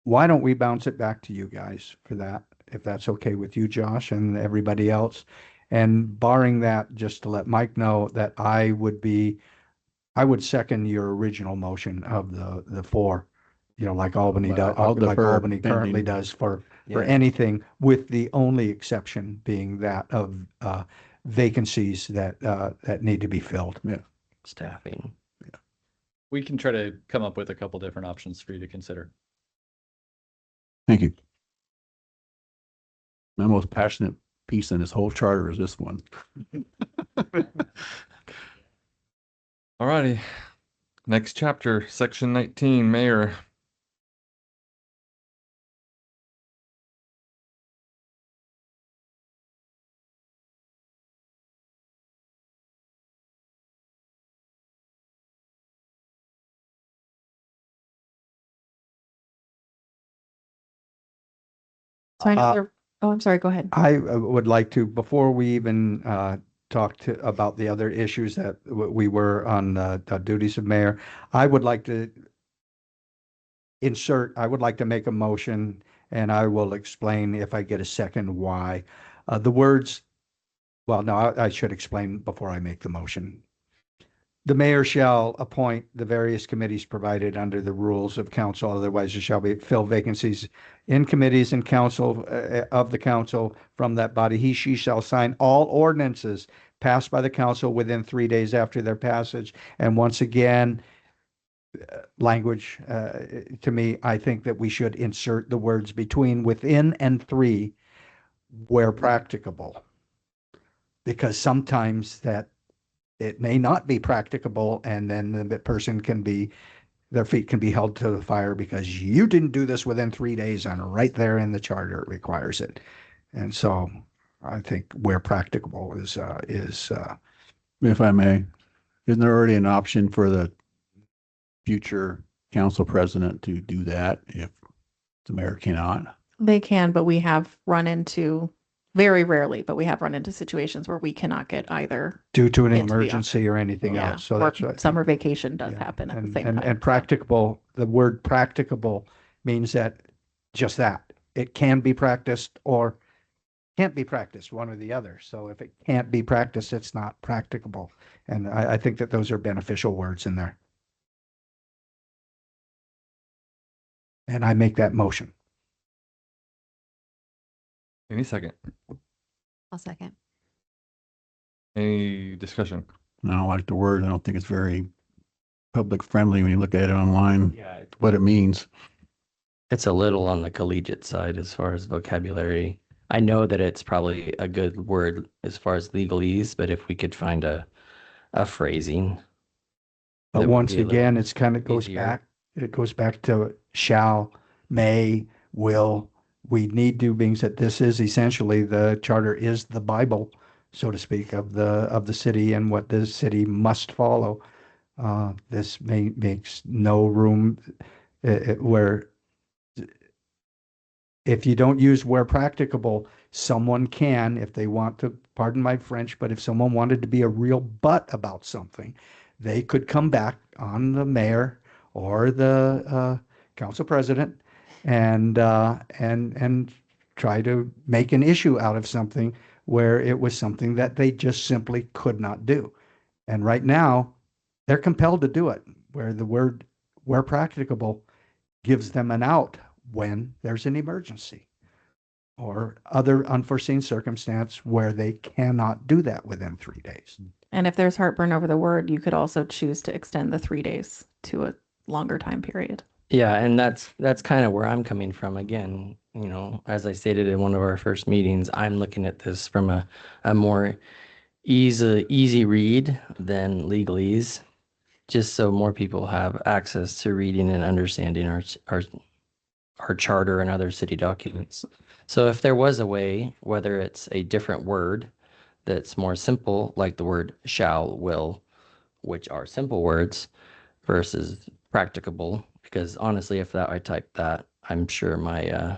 why don't we bounce it back to you guys for that? if that's okay with you, Josh, and everybody else. And barring that, just to let Mike know that I would second your original motion of the four, like Albany But does, I'll like defer Albany currently pending. does for Yeah. anything, with the only exception being that of vacancies that need to be filled. Staffing. We can try to come up with a couple different options for you to consider. Thank you. My most passionate piece in this whole charter is this one. Alrighty. Next chapter, section 19, mayor. So I know Uh, oh, I'm sorry, go ahead. I would like to, before we even talk about the other issues that we were on the duties of mayor, I would like to make a motion, and I will explain if I get a second why. The words, well, no, I should explain before I make the motion. The mayor shall appoint the various committees provided under the rules of council, otherwise there shall be fill vacancies in committees and council of the council from that body. He, she shall sign all ordinances passed by the council within 3 days after their passage. And once again, language, to me, I think that we should insert the words between, within, and 3 where practicable. Because sometimes that it may not be practicable, and then the person their feet can be held to the fire because you didn't do this within 3 days, and right there in the charter it requires it. And so I think where practicable is If I may, isn't there already an option for the future council president to do that if the mayor cannot? They can, but we have run into, very rarely, but we have run into situations where we cannot get either. due to an Into the emergency or anything Yeah, else. So or that's right. summer vacation does Yeah. happen at the And, same and, time. and practicable, the word practicable means that just that it can be practiced or can't be practiced, one or the other. So if it can't be practiced, it's not practicable. And I think that those are beneficial words in there. And I make that motion. Any second. I'll second. Any discussion? I don't like the word. I don't think it's very public friendly when you look at it online, Yeah. what it means. It's a little on the collegiate side as far as vocabulary. I know that it's probably a good word as far as legalese, but if we could find a phrasing. But that would once be a little again, it goes easier. back to shall, may, will. We need to, being that this is essentially, the charter is the Bible, so to speak, of the city and what the city must follow. This makes no room where, if you don't use where practicable, someone can, if they want to, pardon my French, but if someone wanted to be a real butt about something, they could come back on the mayor or the council president and try to make an issue out of something where it was something that they just simply could not do. And right now, they're compelled to do it, where the word where practicable gives them an out when there's an emergency or other unforeseen circumstance where they cannot do that within 3 days. And if there's heartburn over the word, you could also choose to extend the 3 days to a longer time period. Yeah, and that's kind of where I'm coming from. Again, as I stated in one of our first meetings, I'm looking at this from a more easy read than legalese, just so more people have access to reading and understanding our charter and other city documents. So if there was a way, whether it's a different word that's more simple, like the word shall, will, which are simple words, versus practicable, because honestly, if I typed that, I'm sure my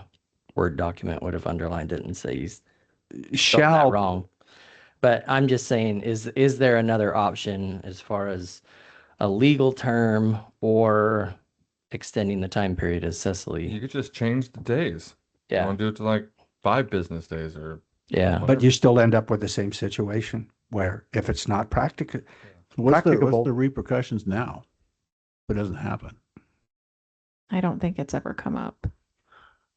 Word document would have underlined it and say he's spelled that Shall, wrong. But I'm just saying, is there another option as far as a legal term or extending the time period, as You Cecily? could just change the days. You Yeah, want to do it to like 5 business days or Yeah. But you still end up with the same situation where if it's not practical, What's practicable. the repercussions now? If it doesn't happen. I don't think it's ever come up.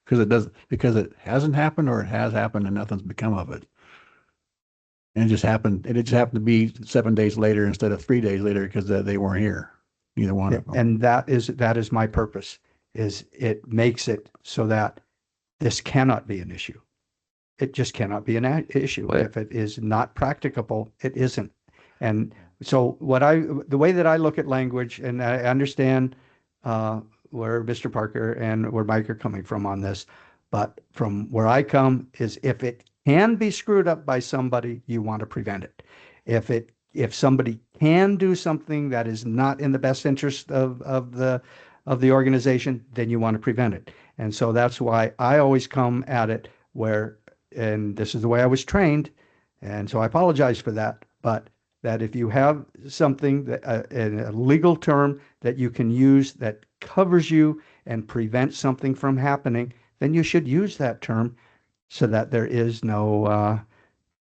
Because it hasn't happened or it has happened and nothing's become of it. And it just happened to be 7 days later instead of 3 days later because they weren't here. Neither one of them. And that is my purpose, is it makes it so that this cannot be an issue. It just cannot be an issue. What- If it is not practicable, it isn't. And so the way that I look at language, and I understand where Mr. Parker and where Mike are coming from on this, but from where I come is if it can be screwed up by somebody, you want to prevent it. If somebody can do something that is not in the best interest of the organization, then you want to prevent it. And so that's why I always come at it where, and this is the way I was trained, and so I apologize for that, but that if you have something that a legal term that you can use that covers you and prevents something from happening, then you should use that term so that there is no,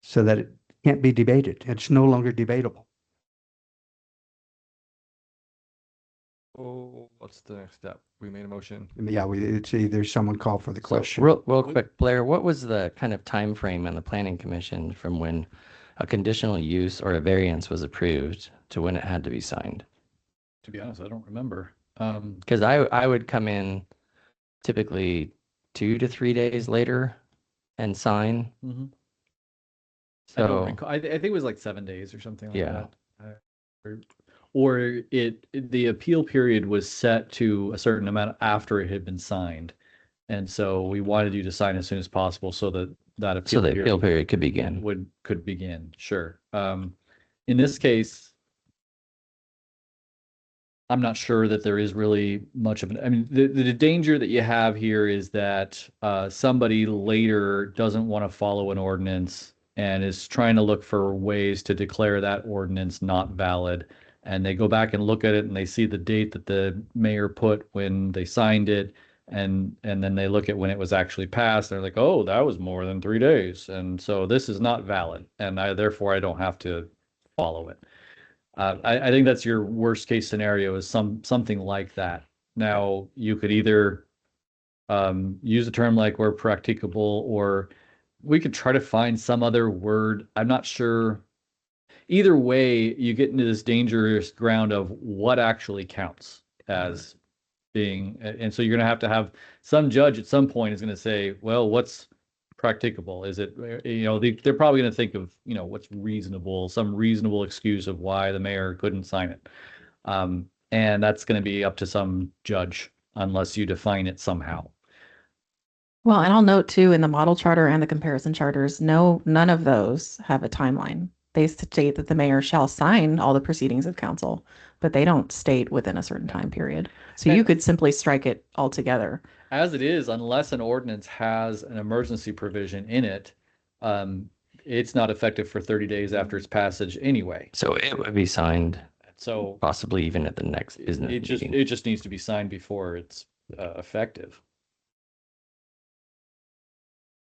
so that it can't be debated. It's no longer debatable. Oh, what's the next step? We made a motion. Yeah, it's either someone call for the So question. real quick, Blair, what was the kind of time frame on the planning commission from when a conditional use or a variance was approved to when it had to be signed? To be honest, I don't remember. Because I would come in typically 2 to 3 days later and sign. Mhm. I don't So recall. I think it was like 7 days or something like Yeah. that. Or the appeal period was set to a certain amount after it had been signed. And so we wanted you to sign as soon as possible so that appeal so the period appeal period could begin. could begin. Sure. In this case, I'm not sure that there is really much of an, I mean, the danger that you have here is that somebody later doesn't want to follow an ordinance and is trying to look for ways to declare that ordinance not valid. And they go back and look at it and they see the date that the mayor put when they signed it. And then they look at when it was actually passed. They're like, oh, that was more than 3 days. And so this is not valid. And therefore I don't have to follow it. I think that's your worst case scenario, is something like that. Now, you could either use a term like where practicable, or we could try to find some other word. I'm not sure. Either way, you get into this dangerous ground of what actually counts as being, and so you're going to have some judge at some point is going to say, well, what's practicable? Is it, they're probably going to think of, what's reasonable, some reasonable excuse of why the mayor couldn't sign it. And that's going to be up to some judge unless you define it somehow. Well, and I'll note too, in the model charter and the comparison charters, none of those have a timeline. They state that the mayor shall sign all the proceedings of council, but they don't state within a certain time period. So you could simply strike it altogether. As it is, unless an ordinance has an emergency provision in it, it's not effective for 30 days after its passage anyway. So it would be signed So possibly even at the next business meeting. it just needs to be signed before it's effective.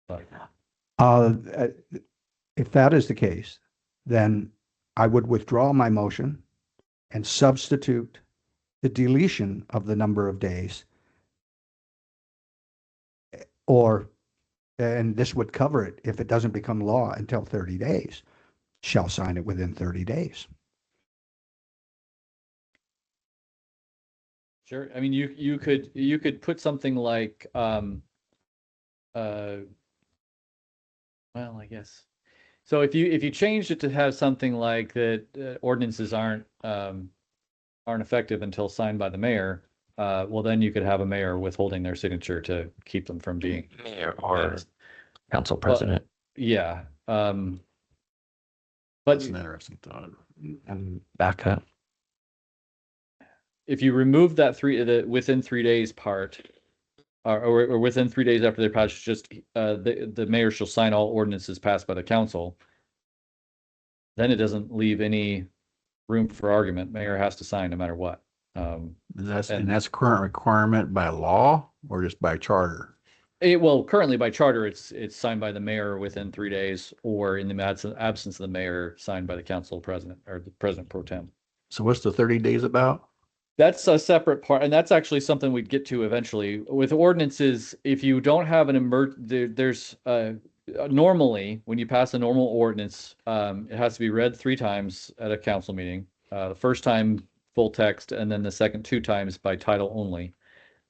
But If that is the case, then I would withdraw my motion and substitute the deletion of the number of days. And this would cover it if it doesn't become law until 30 days, shall sign it within 30 days. Sure. I mean, you could put something like, well, I guess. So if you changed it to have something like that, ordinances aren't effective until signed by the mayor, well, then you could have a mayor withholding their signature to keep them from being. Mayor or passed. council president. Yeah. That's But an interesting thought. And Backup. if you remove that within 3 days part, or within 3 days after their passage, just the mayor shall sign all ordinances passed by the council, then it doesn't leave any room for argument. Mayor has to sign no matter what. And that's a current requirement by law or just by charter? Well, currently by charter, it's signed by the mayor within 3 days, or in the absence of the mayor, signed by the council president or the president pro tem. So what's the 30 days about? That's a separate part, and that's actually something we'd get to eventually. With ordinances, if you don't have there's normally when you pass a normal ordinance, it has to be read 3 times at a council meeting. The first time full text, and then the second 2 times by title only.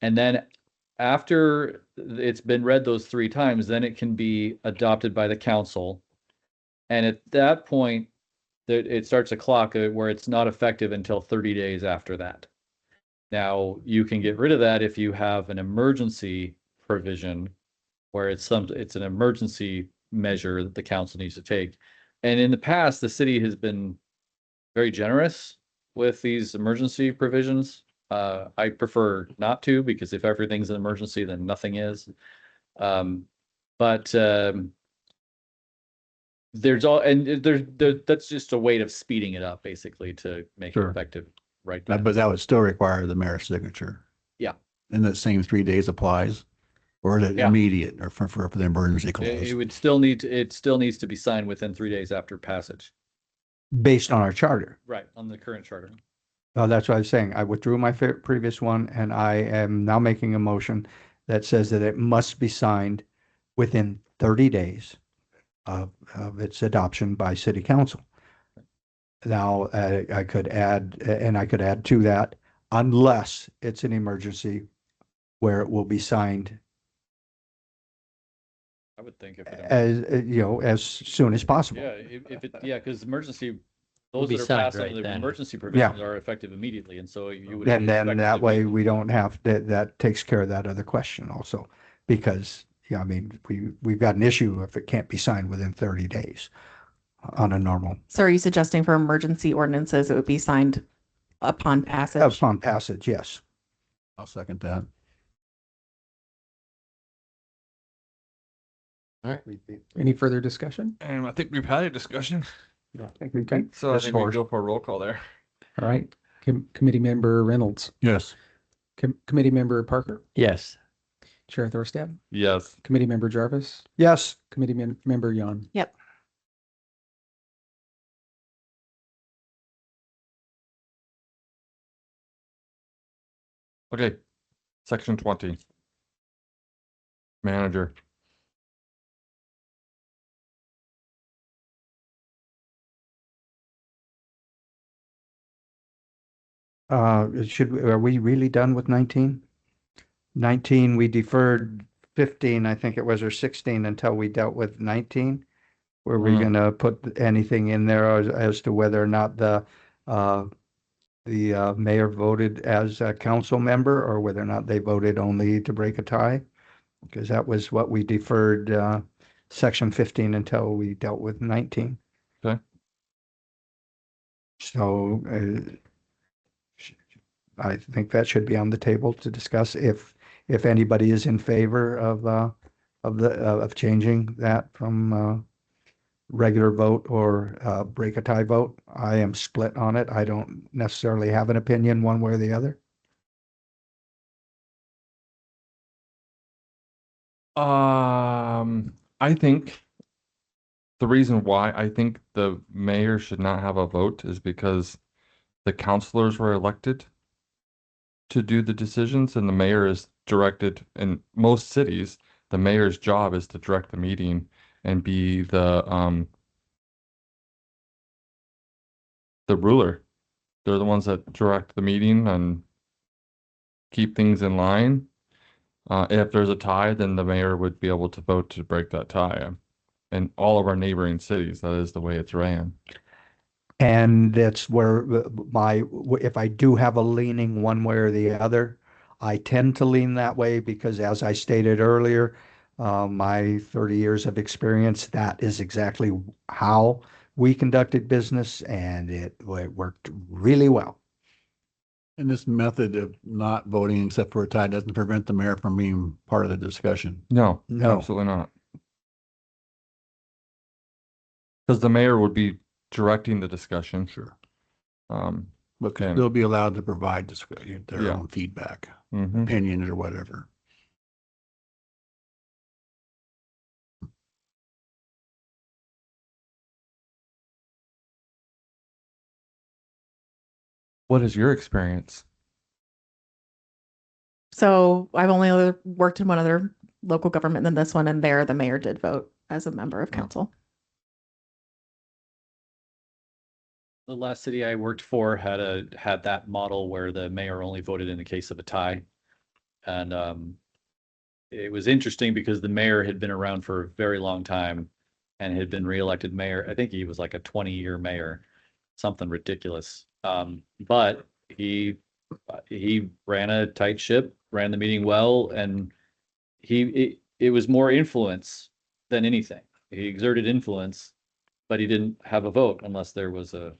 And then after it's been read those 3 times, then it can be adopted by the council. And at that point, it starts a clock where it's not effective until 30 days after that. Now, you can get rid of that if you have an emergency provision where it's an emergency measure that the council needs to take. And in the past, the city has been very generous with these emergency provisions. I prefer not to, because if everything's an emergency, then nothing is. But that's just a way of speeding it up, basically, to make it Sure. effective right But then. that would still require the mayor's signature. Yeah. And that same 3 days applies? Or is it Yeah. immediate or for the emergency It clause? would still needs to be signed within 3 days after passage. Based on our charter. Right, on the current charter. Well, that's what I was saying. I withdrew my previous one, and I am now making a motion that says that it must be signed within 30 days of its adoption by city council. Now, I could add to that, unless it's an emergency where it will be signed I would think if it. as soon as possible. Yeah, because emergency, Will those be that are signed passed right under the then. emergency provisions are effective immediately, and so you would. And then expect that to way be- we don't have, that takes care of that other question also. Because, I mean, we've got an issue if it can't be signed within 30 days on a normal, So are you suggesting for emergency ordinances, it would be signed upon passage? upon passage, yes. I'll second that. Any further discussion? And I think we've had a discussion. Okay. So I Yes, think we Forrest. go for a roll call there. All right. Committee member Reynolds, Yes. committee member Parker, Yes. Chair Thorstad, Yes. committee member Jarvis, Yes, committee member Yon. Yep. Okay. Section 20. Manager. are we really done with 19? 19, we deferred 15, I think it was, or 16 until we dealt with 19. Were we Hmm. gonna put anything in there as to whether or not the mayor voted as a council member, or whether or not they voted only to break a tie? Because that was what we deferred, section 15 until we dealt with 19. Okay. So, I think that should be on the table to discuss if anybody is in favor of changing that from regular vote or break a tie vote. I am split on it. I don't necessarily have an opinion one way or the other. I think the reason why I think the mayor should not have a vote is because the councilors were elected to do the decisions, and the mayor is directed in most cities. The mayor's job is to direct the meeting and be the ruler. They're the ones that direct the meeting and keep things in line. If there's a tie, then the mayor would be able to vote to break that tie. In all of our neighboring cities, that is the way it's ran. And that's where if I do have a leaning one way or the other, I tend to lean that way because, as I stated earlier, my 30 years of experience, that is exactly how we conducted business, and it worked really well. And this method of not voting except for a tie doesn't prevent the mayor from being part of the discussion. No, No. absolutely not. Because the mayor would be directing the discussion. Sure. Um, But Okay. they'll be allowed to provide their Yeah. own feedback, mhm. opinions or whatever. What is your experience? So I've only worked in one other local government than this one, and there the mayor did vote as a member of council. The last city I worked for had that model where the mayor only voted in the case of a tie. And it was interesting because the mayor had been around for a very long time and had been reelected mayor. I think he was like a 20-year mayor, something ridiculous. But he ran a tight ship, ran the meeting well, and it was more influence than anything. He exerted influence, but he didn't have a vote unless there was a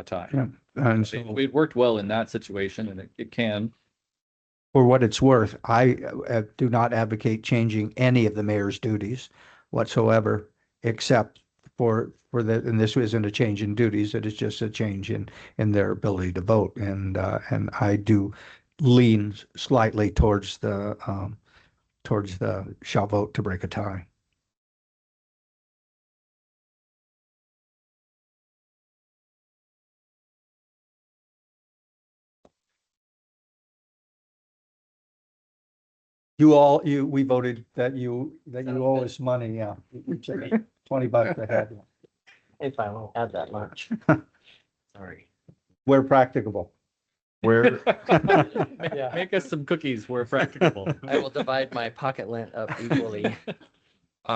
tie. Yeah. And so It worked well in that situation, and it can. for what it's worth, I do not advocate changing any of the mayor's duties whatsoever, except for the, and this isn't a change in duties, it is just a change in their ability to vote. And I do lean slightly towards the shall vote to break a tie. We voted that you owe us money, yeah. Each of us, $20 a head. If I won't add that much. Sorry. We're practicable. Where, Make us some cookies where practicable. I will divide my pocket lint up equally.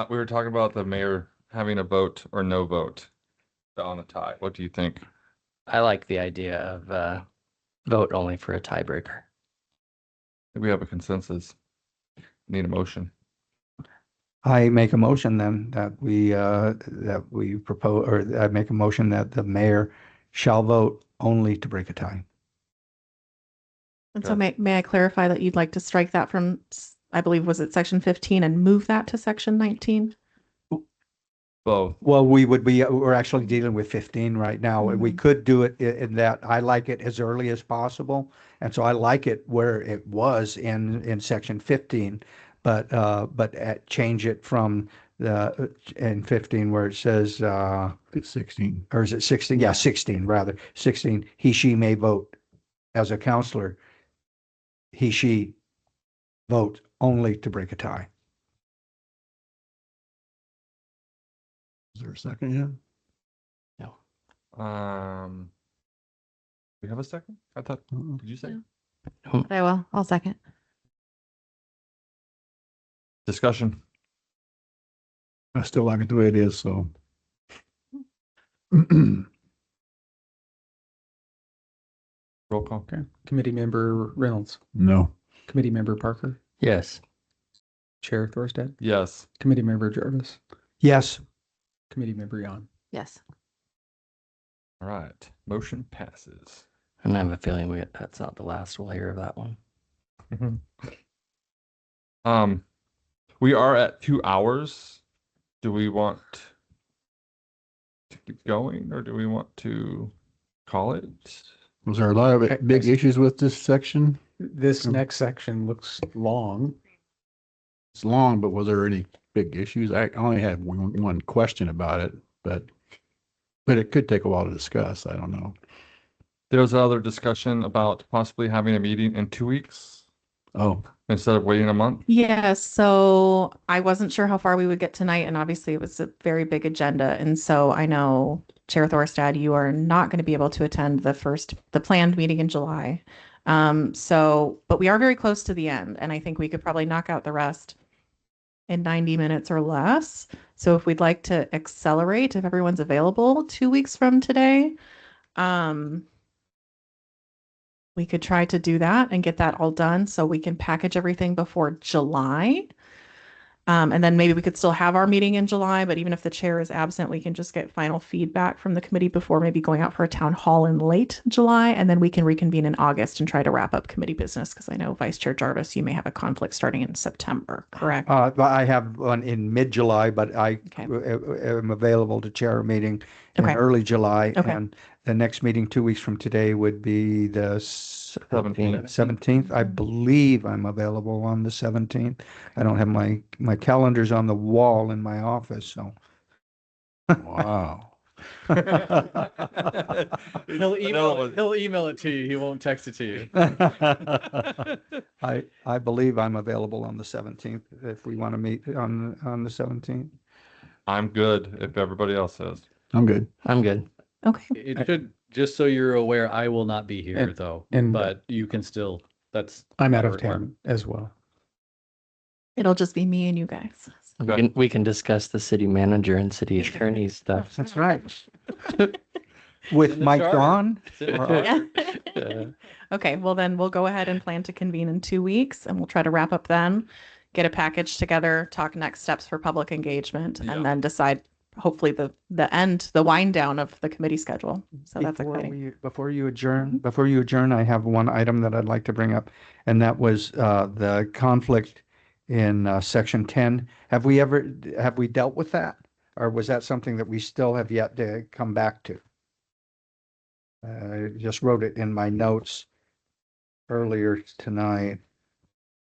we were talking about the mayor having a vote or no vote on the tie. What do you think? I like the idea of vote only for a tiebreaker. We have a consensus. Need a motion. I make a motion then that we propose, or I make a motion that the mayor shall vote only to break a tie. And so may I clarify that you'd like to strike that from, I believe, was it section 15 and move that to section 19? Both. Well, we're actually dealing with 15 right now. We could do it in that I like it as early as possible. And so I like it where it was in section 15, but change it from in 15 where it says, It's 16. or is it 16? Yeah, 16 rather. 16, he, she may vote as a counselor. He, she vote only to break a tie. Is there a second yet? We have a second? I thought, did you say? But I will. I'll second. Discussion. I still like it the way it is, so. Roll call. Okay. Committee member Reynolds, No. committee member Parker, Yes. Chair Thorstad, Yes. committee member Jarvis, Yes. committee member Yon. Yes. All right. Motion passes. And I have a feeling that's not the last we'll hear of that one. We are at 2 hours. Do we want to keep going or do we want to call it? Was there a lot of big issues with this section? This next section looks long. It's long, but was there any big issues? I only had one question about it, but it could take a while to discuss. I don't know. There was another discussion about possibly having a meeting in 2 weeks Oh, instead of waiting a month. Yes, so I wasn't sure how far we would get tonight, and obviously it was a very big agenda. And so I know, Chair Thorstad, you are not going to be able to attend the planned meeting in July. But we are very close to the end, and I think we could probably knock out the rest in 90 minutes or less. So if we'd like to accelerate, if everyone's available 2 weeks from today, we could try to do that and get that all done so we can package everything before July. And then maybe we could still have our meeting in July, but even if the chair is absent, we can just get final feedback from the committee before maybe going out for a town hall in late July. And then we can reconvene in August and try to wrap up committee business. Because I know Vice Chair Jarvis, you may have a conflict starting in September, correct? I have one in mid-July, but I Okay. am available to chair a meeting in Okay. early July. Okay. And the next meeting 2 weeks from today would be the 17th. I believe I'm available on the 17th. I don't have my calendars on the wall in my office, so. wow. He'll email it to you. He won't text it to you. I believe I'm available on the 17th if we want to meet on the 17th. I'm good if everybody else is. I'm good. I'm good. Okay. It should, just so you're aware, I will not be here And- though, and- but you can still, that's. I'm out a of requirement. town as well. It'll just be me and you guys. Okay. We can discuss the city manager and city attorney stuff. That's right. With In the Mike charter. Dawn? It's in the Or- charter. Yeah. Okay, well then we'll go ahead and plan to convene in 2 weeks and we'll try to wrap up then, get a package together, talk next steps for public engagement, Yeah. and then decide hopefully the wind down of the committee schedule. So that's exciting. Before you adjourn, I have one item that I'd like to bring up, and that was the conflict in section 10. Have we dealt with that? Or was that something that we still have yet to come back to? I just wrote it in my notes earlier tonight.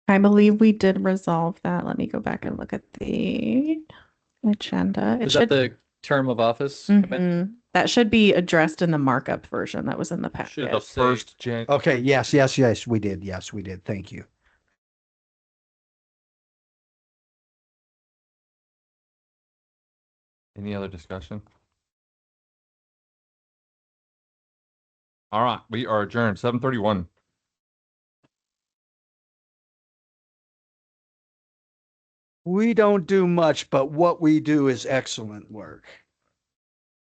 I believe we did resolve that. Let me go back and look at the agenda. It Is that should, the term of office? amendment? that should be addressed in the markup version that was in the The packet. Yes. first Jan. Okay, yes, we did. Yes, we did. Thank you. Any other discussion? All right, we are adjourned, 7:31. We don't do much, but what we do is excellent work.